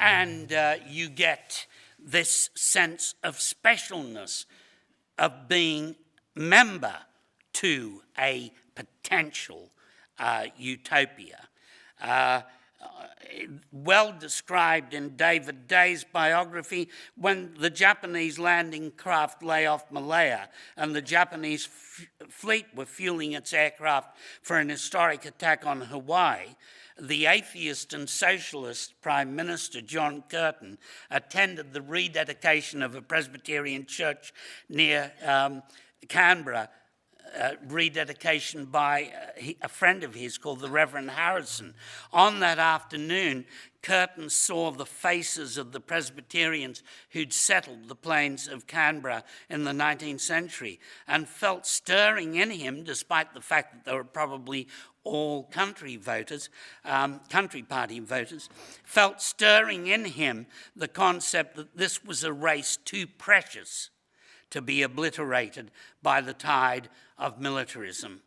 And you get this sense of specialness, of being member to a potential utopia. Well described in David Day's biography, when the Japanese landing craft lay off Malaya and the Japanese fleet were fueling its aircraft for an historic attack on Hawaii, the atheist and socialist Prime Minister John Curtin attended the rededication of a Presbyterian church near Canberra, rededication by a friend of his called the Reverend Harrison. On that afternoon, Curtin saw the faces of the Presbyterians who'd settled the plains of Canberra in the 19th century and felt stirring in him, despite the fact that they were probably all country voters, country party voters, felt stirring in him the concept that this was a race too precious to be obliterated by the tide of militarism.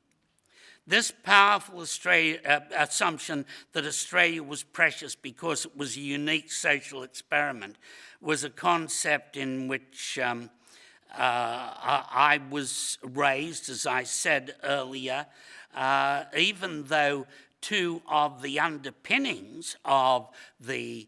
This powerful assumption that Australia was precious because it was a unique social experiment was a concept in which I was raised, as I said earlier, even though two of the underpinnings of the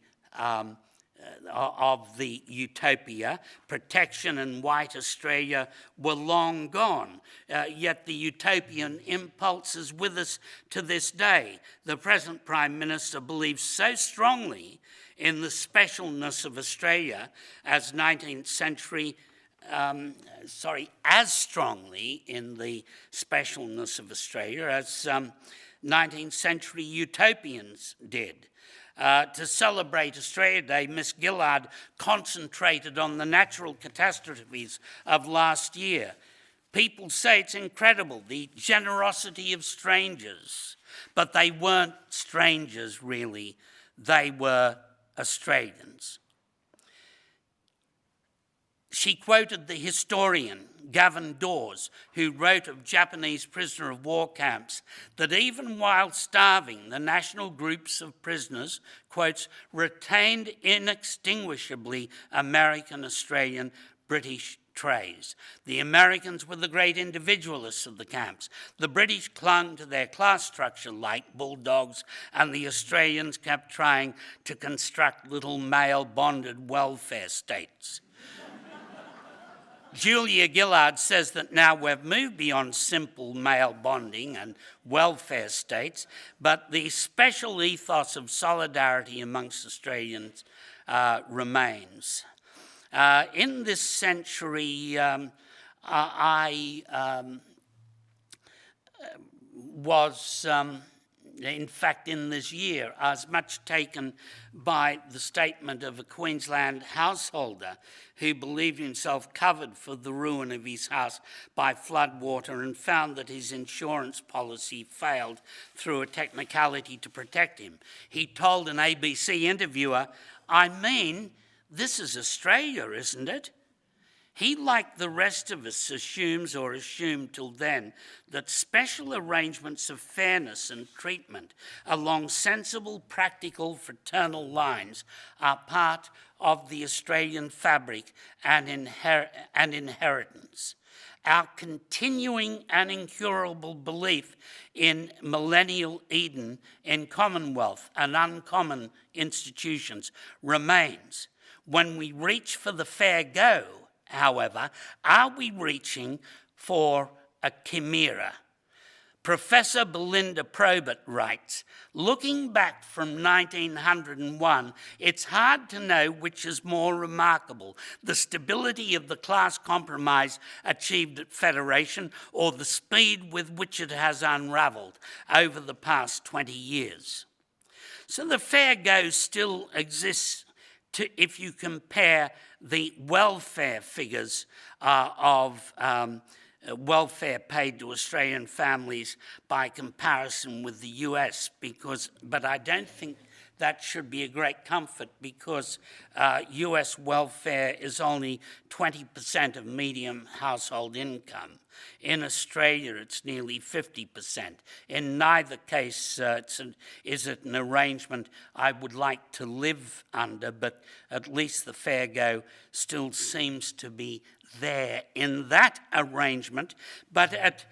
utopia, protection and white Australia, were long gone. Yet the utopian impulse is with us to this day. The present Prime Minister believes so strongly in the specialness of Australia as 19th century, as strongly in the specialness of Australia as 19th century utopians did. To celebrate Australia Day, Miss Gillard concentrated on the natural catastrophes of last year. People say it's incredible, the generosity of strangers, but they weren't strangers really, they were Australians. She quoted the historian Gavin Dawes, who wrote of Japanese prisoner of war camps that even while starving, the national groups of prisoners, quotes, retained inextinguishably American, Australian, British trays. The Americans were the great individualists of the camps. The British clung to their class structure like bulldogs, and the Australians kept trying to construct little male-bonded welfare states. Julia Gillard says that now we've moved beyond simple male bonding and welfare states, but the special ethos of solidarity amongst Australians remains. In this century, I was, in fact, in this year, I was much taken by the statement of a Queensland householder who believed himself covered for the ruin of his house by floodwater and found that his insurance policy failed through a technicality to protect him. He told an ABC interviewer, "I mean, this is Australia, isn't it?" He, like the rest of us, assumed till then that special arrangements of fairness and treatment along sensible, practical, fraternal lines are part of the Australian fabric and inheritance. Our continuing and incurable belief in millennial Eden, in Commonwealth and uncommon institutions remains. When we reach for the fair go, however, are we reaching for a chimera? Professor Belinda Probert writes, "Looking back from 1901, it's hard to know which is more remarkable, the stability of the class compromise achieved at Federation or the speed with which it has unravelled over the past 20 years. So the fair go still exists if you compare the welfare figures of welfare paid to Australian families by comparison with the US, but I don't think that should be a great comfort because US welfare is only 20% of median household income. In Australia, it's nearly 50%. In neither case is it an arrangement I would like to live under, but at least the fair go still seems to be there in that arrangement. But at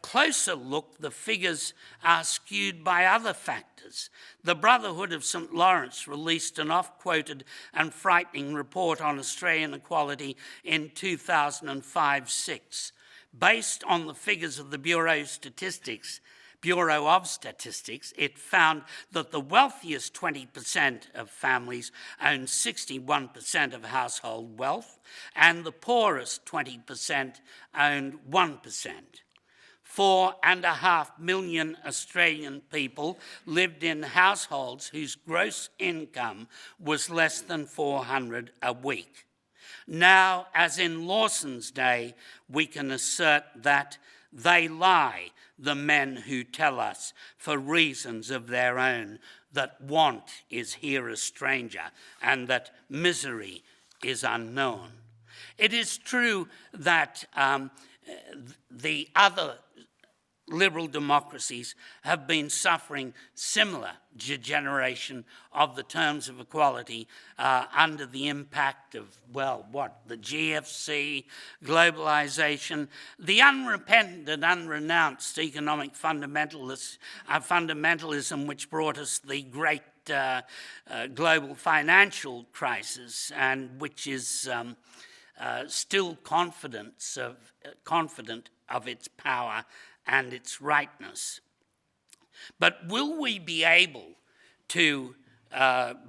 closer look, the figures are skewed by other factors. The Brotherhood of St Lawrence released an oft-quoted and frightening report on Australian equality in 2005-06. Based on the figures of the Bureau of Statistics, it found that the wealthiest 20% of families own 61% of household wealth, and the poorest 20% owned 1%. 4.5 million Australian people lived in households whose gross income was less than $400 a week. Now, as in Lawson's day, we can assert that they lie, the men who tell us, for reasons of their own, that want is here a stranger and that misery is unknown. It is true that the other liberal democracies have been suffering similar degeneration of the terms of equality under the impact of, the GFC, globalisation, the unrepentant and unrenounced economic fundamentalism which brought us the great global financial crisis and which is still confident of its power and its rightness. But will we be able to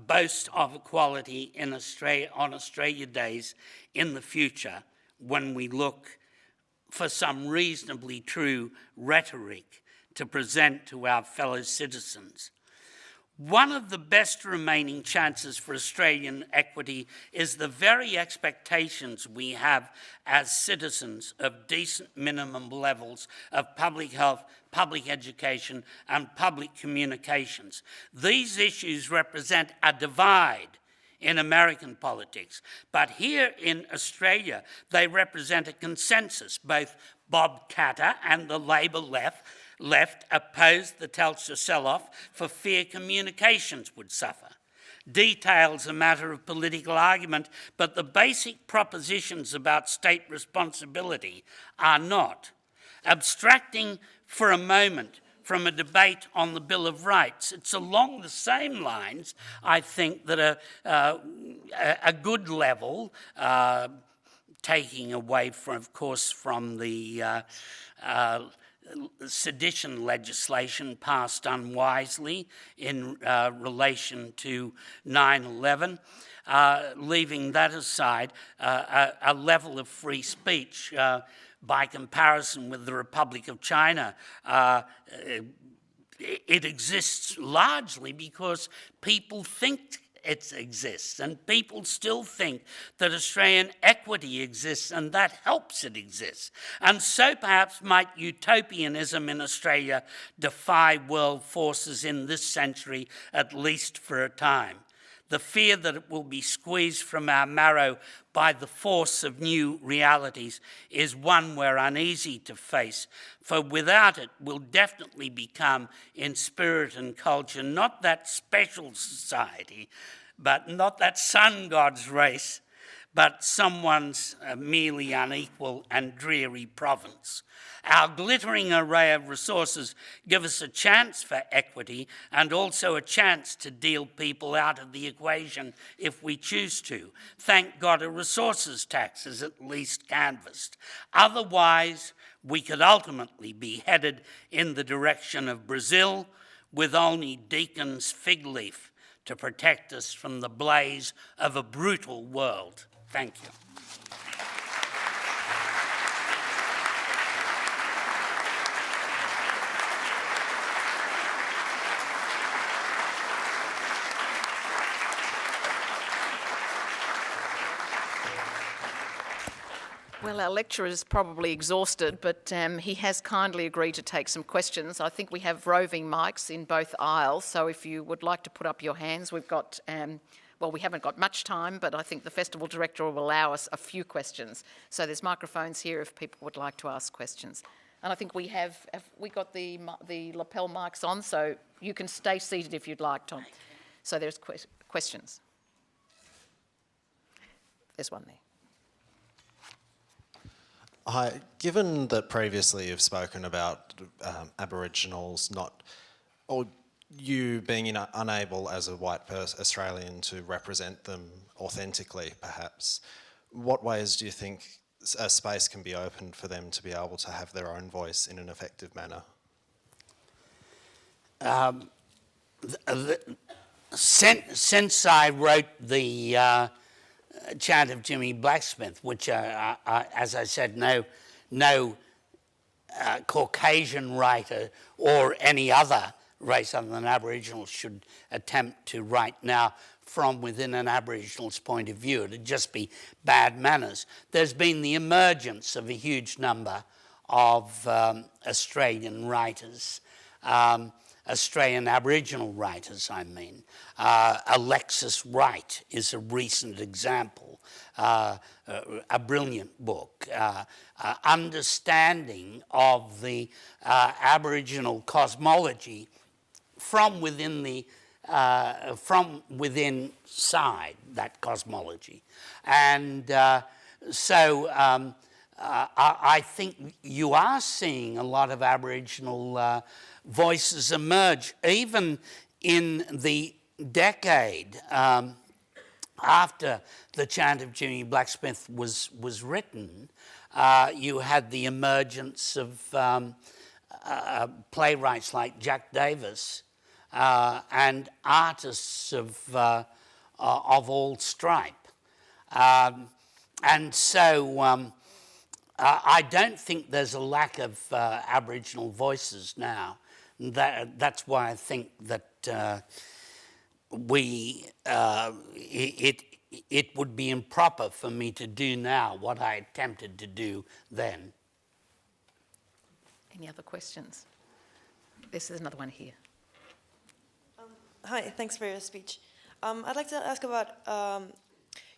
boast of equality in on Australia Days in the future when we look for some reasonably true rhetoric to present to our fellow citizens? One of the best remaining chances for Australian equity is the very expectations we have as citizens of decent minimum levels of public health, public education, and public communications. These issues represent a divide in American politics, but here in Australia, they represent a consensus. Both Bob Katter and the Labor left opposed the Telstra sell-off for fear communications would suffer. Details a matter of political argument, but the basic propositions about state responsibility are not. Abstracting for a moment from a debate on the Bill of Rights, it's along the same lines, I think, that a good level, taking away, from, of course, from the sedition legislation passed unwisely in relation to 9/11, leaving that aside, a level of free speech by comparison with the Republic of China, it exists largely because people think it exists, and people still think that Australian equity exists, and that helps it exist. And so perhaps might utopianism in Australia defy world forces in this century, at least for a time. The fear that it will be squeezed from our marrow by the force of new realities is one we're uneasy to face, for without it we'll definitely become, in spirit and culture, not that special society, but not that sun god's race, but someone's merely unequal and dreary province. Our glittering array of resources give us a chance for equity and also a chance to deal people out of the equation if we choose to. Thank God a resources tax is at least canvassed. Otherwise, we could ultimately be headed in the direction of Brazil with only Deakin's fig leaf to protect us from the blaze of a brutal world. Thank you.
Well, our lecturer is probably exhausted, but he has kindly agreed to take some questions. I think we have roving mics in both aisles, so if you would like to put up your hands, we've got, well, we haven't got much time, but I think the festival director will allow us a few questions. So there's microphones here if people would like to ask questions. And I think we have we got the lapel mics on, so you can stay seated if you'd like, Tom. So there's questions. There's one there.
Hi, given that previously you've spoken about Aboriginals not, or you being unable as a white Australian to represent them authentically, perhaps, what ways do you think a space can be opened for them to be able to have their own voice in an effective manner?
Since I wrote the chant of Jimmy Blacksmith, which, as I said, no Caucasian writer or any other race other than Aboriginal should attempt to write now from within an Aboriginal's point of view. It'd just be bad manners. There's been the emergence of a huge number of Australian writers, Australian Aboriginal writers, I mean. Alexis Wright is a recent example, a brilliant book. Understanding of the Aboriginal cosmology from within inside that cosmology. And so I think you are seeing a lot of Aboriginal voices emerge, even in the decade after the chant of Jimmy Blacksmith was written. You had the emergence of playwrights like Jack Davis and artists of all stripe. And so I don't think there's a lack of Aboriginal voices now. That's why I think that it would be improper for me to do now what I attempted to do then.
Any other questions? This is another one here.
Hi, thanks for your speech. I'd like to ask about,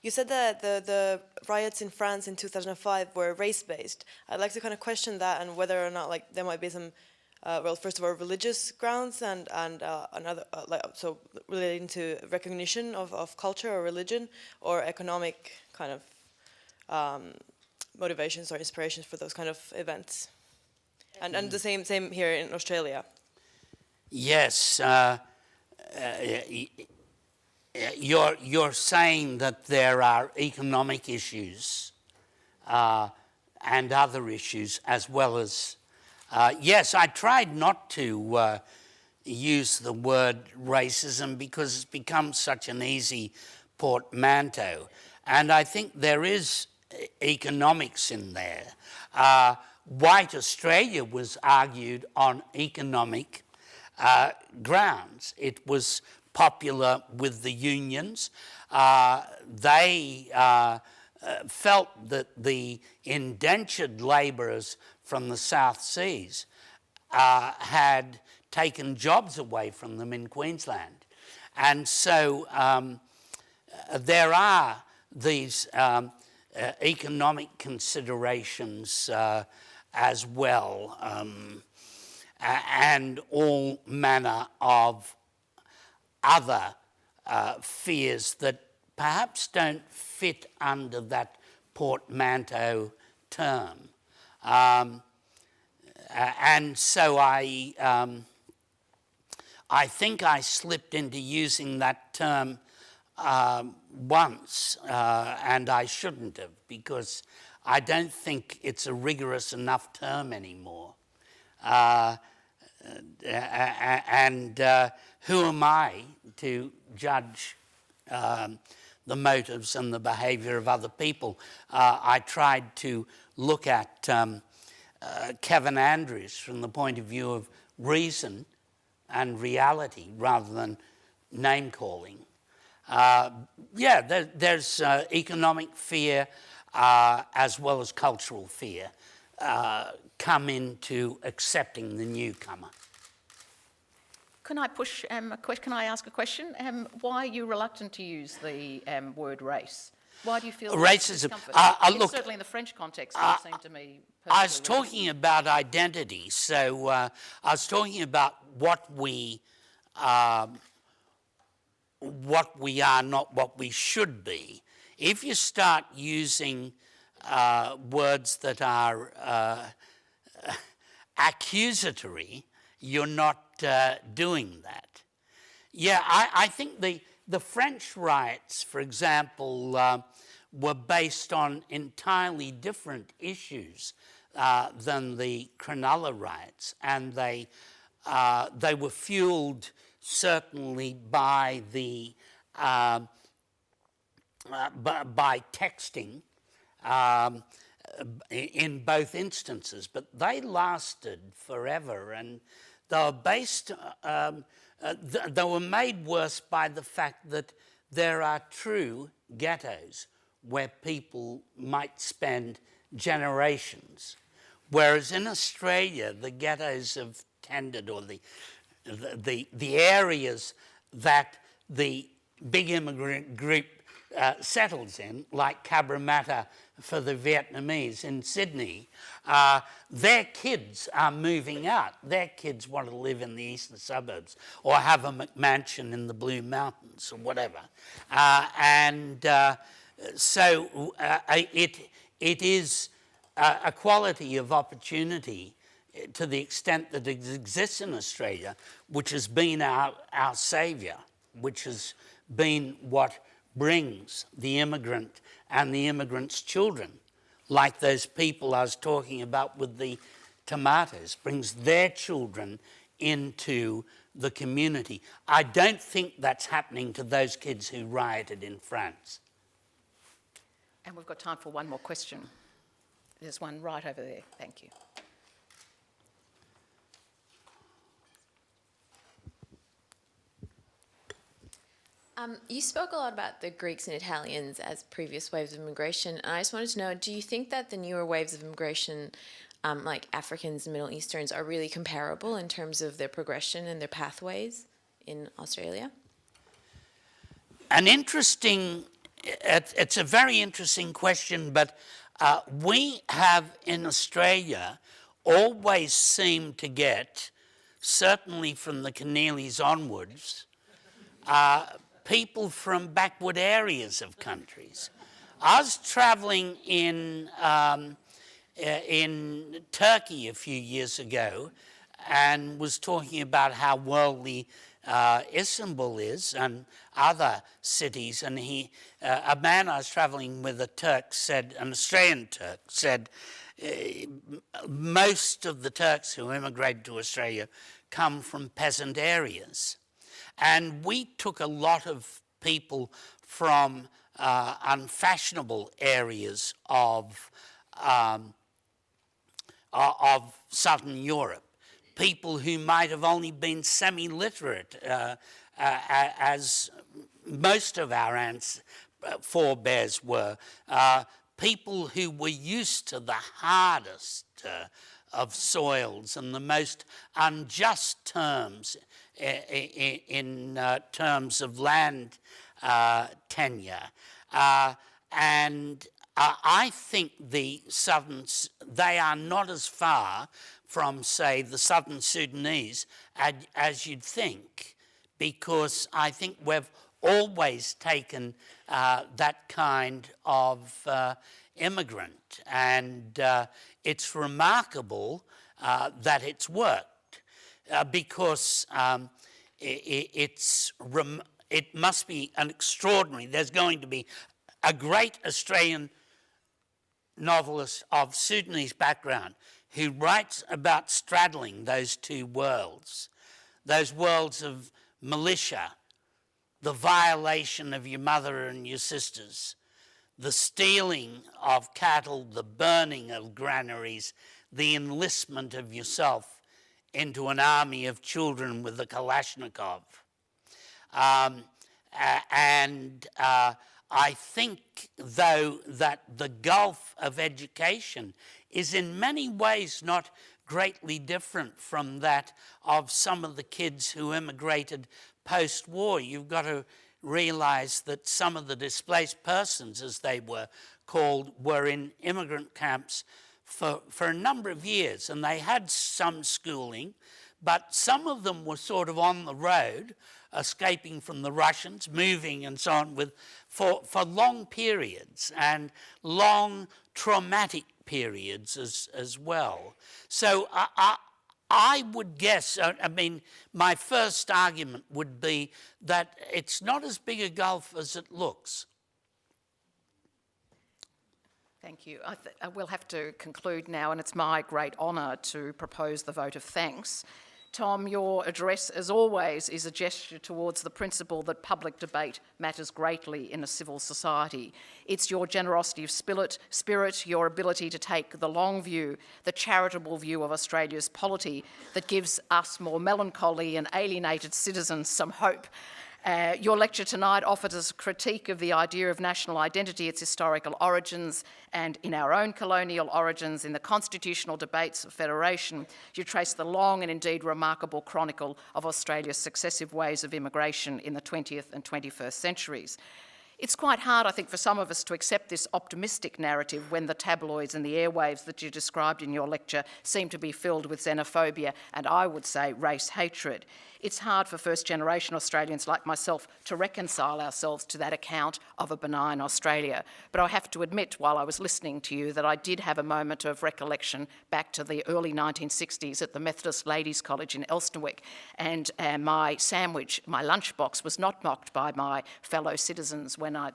you said that the riots in France in 2005 were race-based. I'd like to kind of question that and whether or not there might be some well, first of all, religious grounds and another, so relating to recognition of culture or religion, or economic kind of motivations or inspirations for those kind of events. And the same here in Australia.
Yes, you're saying that there are economic issues and other issues as well as... yes, I tried not to use the word racism because it's become such an easy portmanteau. And I think there is economics in there. White Australia was argued on economic grounds. It was popular with the unions. They felt that the indentured labourers from the South Seas had taken jobs away from them in Queensland. And so there are these economic considerations as well, and all manner of other fears that perhaps don't fit under that portmanteau term. And so I think I slipped into using that term once, and I shouldn't have, because I don't think it's a rigorous enough term anymore. And who am I to judge the motives and the behaviour of other people? I tried to look at Kevin Andrews from the point of view of reason and reality rather than name-calling. Yeah, there's economic fear as well as cultural fear come into accepting the newcomer.
Can I push can I ask a question? Why are you reluctant to use the word race? Why do you feel
racism?
Look, certainly in the French context, it seemed to me.
I was talking about identity, so I was talking about what we are, not what we should be. If you start using words that are accusatory, you're not doing that. Yeah, I think the French riots, for example, were based on entirely different issues than the Cronulla riots, and they were fueled certainly by the by texting in both instances, but they lasted forever, and they were based. They were made worse by the fact that there are true ghettos where people might spend generations, whereas in Australia the ghettos have tended, or the areas that the big immigrant group settles in, like Cabramatta for the Vietnamese in Sydney, their kids are moving out. Their kids want to live in the eastern suburbs or have a McMansion in the Blue Mountains or whatever. So it is a quality of opportunity to the extent that it exists in Australia, which has been our saviour, which has been what brings the immigrant and the immigrant's children, like those people I was talking about with the tomatoes, brings their children into the community. I don't think that's happening to those kids who rioted in France.
And we've got time for one more question. There's one right over there. Thank you.
You spoke a lot about the Greeks and Italians as previous waves of immigration, and I just wanted to know, do you think that the newer waves of immigration, like Africans and Middle Easterns, are really comparable in terms of their progression and their pathways in Australia?
It's a very interesting question, but we have in Australia always seemed to get certainly from the Keneally's onwards, people from backward areas of countries. I was travelling in Turkey a few years ago and was talking about how worldly Istanbul is and other cities, and a man I was travelling with, a Turk, said, an Australian Turk, said, most of the Turks who immigrated to Australia come from peasant areas. And we took a lot of people from unfashionable areas of Southern Europe, people who might have only been semi-literate, as most of our forebears were, people who were used to the hardest of soils and the most unjust terms in terms of land tenure. And I think the Southerns, they are not as far from, say, the Southern Sudanese as you'd think, because I think we've always taken that kind of immigrant, and it's remarkable that it's worked, because it must be an extraordinary, there's going to be a great Australian novelist of Sudanese background who writes about straddling those two worlds, those worlds of militia, the violation of your mother and your sisters, the stealing of cattle, the burning of granaries, the enlistment of yourself into an army of children with a Kalashnikov. I think, though, that the gulf of education is in many ways not greatly different from that of some of the kids who immigrated post-war. You've got to realise that some of the displaced persons, as they were called, were in immigrant camps for a number of years, and they had some schooling, but some of them were sort of on the road, escaping from the Russians, moving and so on, for long periods and long traumatic periods as well. So I would guess, I mean, my first argument would be that it's not as big a gulf as it looks.
Thank you. I will have to conclude now, and it's my great honour to propose the vote of thanks. Tom, your address, as always, is a gesture towards the principle that public debate matters greatly in a civil society. It's your generosity of spirit, your ability to take the long view, the charitable view of Australia's polity that gives us more melancholy and alienated citizens some hope. Your lecture tonight offered us a critique of the idea of national identity, its historical origins, and in our own colonial origins, in the constitutional debates of federation. You trace the long and indeed remarkable chronicle of Australia's successive waves of immigration in the 20th and 21st centuries. It's quite hard, I think, for some of us to accept this optimistic narrative when the tabloids and the airwaves that you described in your lecture seem to be filled with xenophobia and, I would say, race hatred. It's hard for first-generation Australians like myself to reconcile ourselves to that account of a benign Australia. But I have to admit, while I was listening to you, that I did have a moment of recollection back to the early 1960s at the Methodist Ladies' College in Elsternwick, and my sandwich, my lunchbox, was not mocked by my fellow citizens when I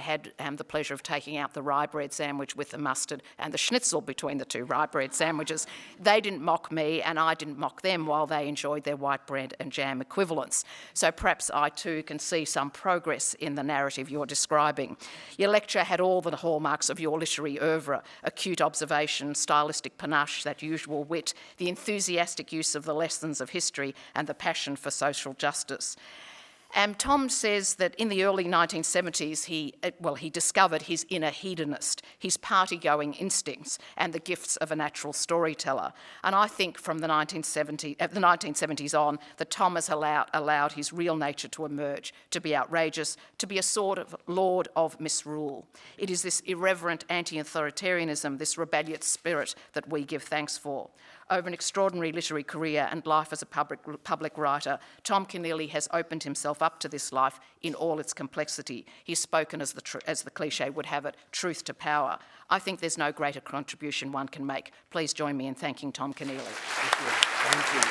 had the pleasure of taking out the rye bread sandwich with the mustard and the schnitzel between the two rye bread sandwiches. They didn't mock me, and I didn't mock them while they enjoyed their white bread and jam equivalents. So perhaps I too can see some progress in the narrative you're describing. Your lecture had all the hallmarks of your literary oeuvre: acute observation, stylistic panache, that usual wit, the enthusiastic use of the lessons of history, and the passion for social justice. Tom says that in the early 1970s, he discovered his inner hedonist, his party-going instincts and the gifts of a natural storyteller. And I think from the 1970s on, that Tom has allowed his real nature to emerge, to be outrageous, to be a sort of lord of misrule. It is this irreverent anti-authoritarianism, this rebellious spirit that we give thanks for. Over an extraordinary literary career and life as a public writer, Tom Keneally has opened himself up to this life in all its complexity. He's spoken, as the cliche would have it, truth to power. I think there's no greater contribution one can make. Please join me in thanking Tom Keneally.
Thank you.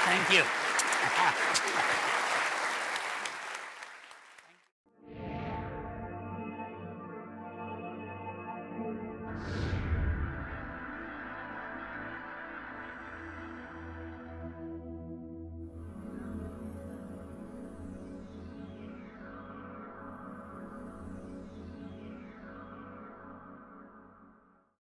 Thank you. Thank you.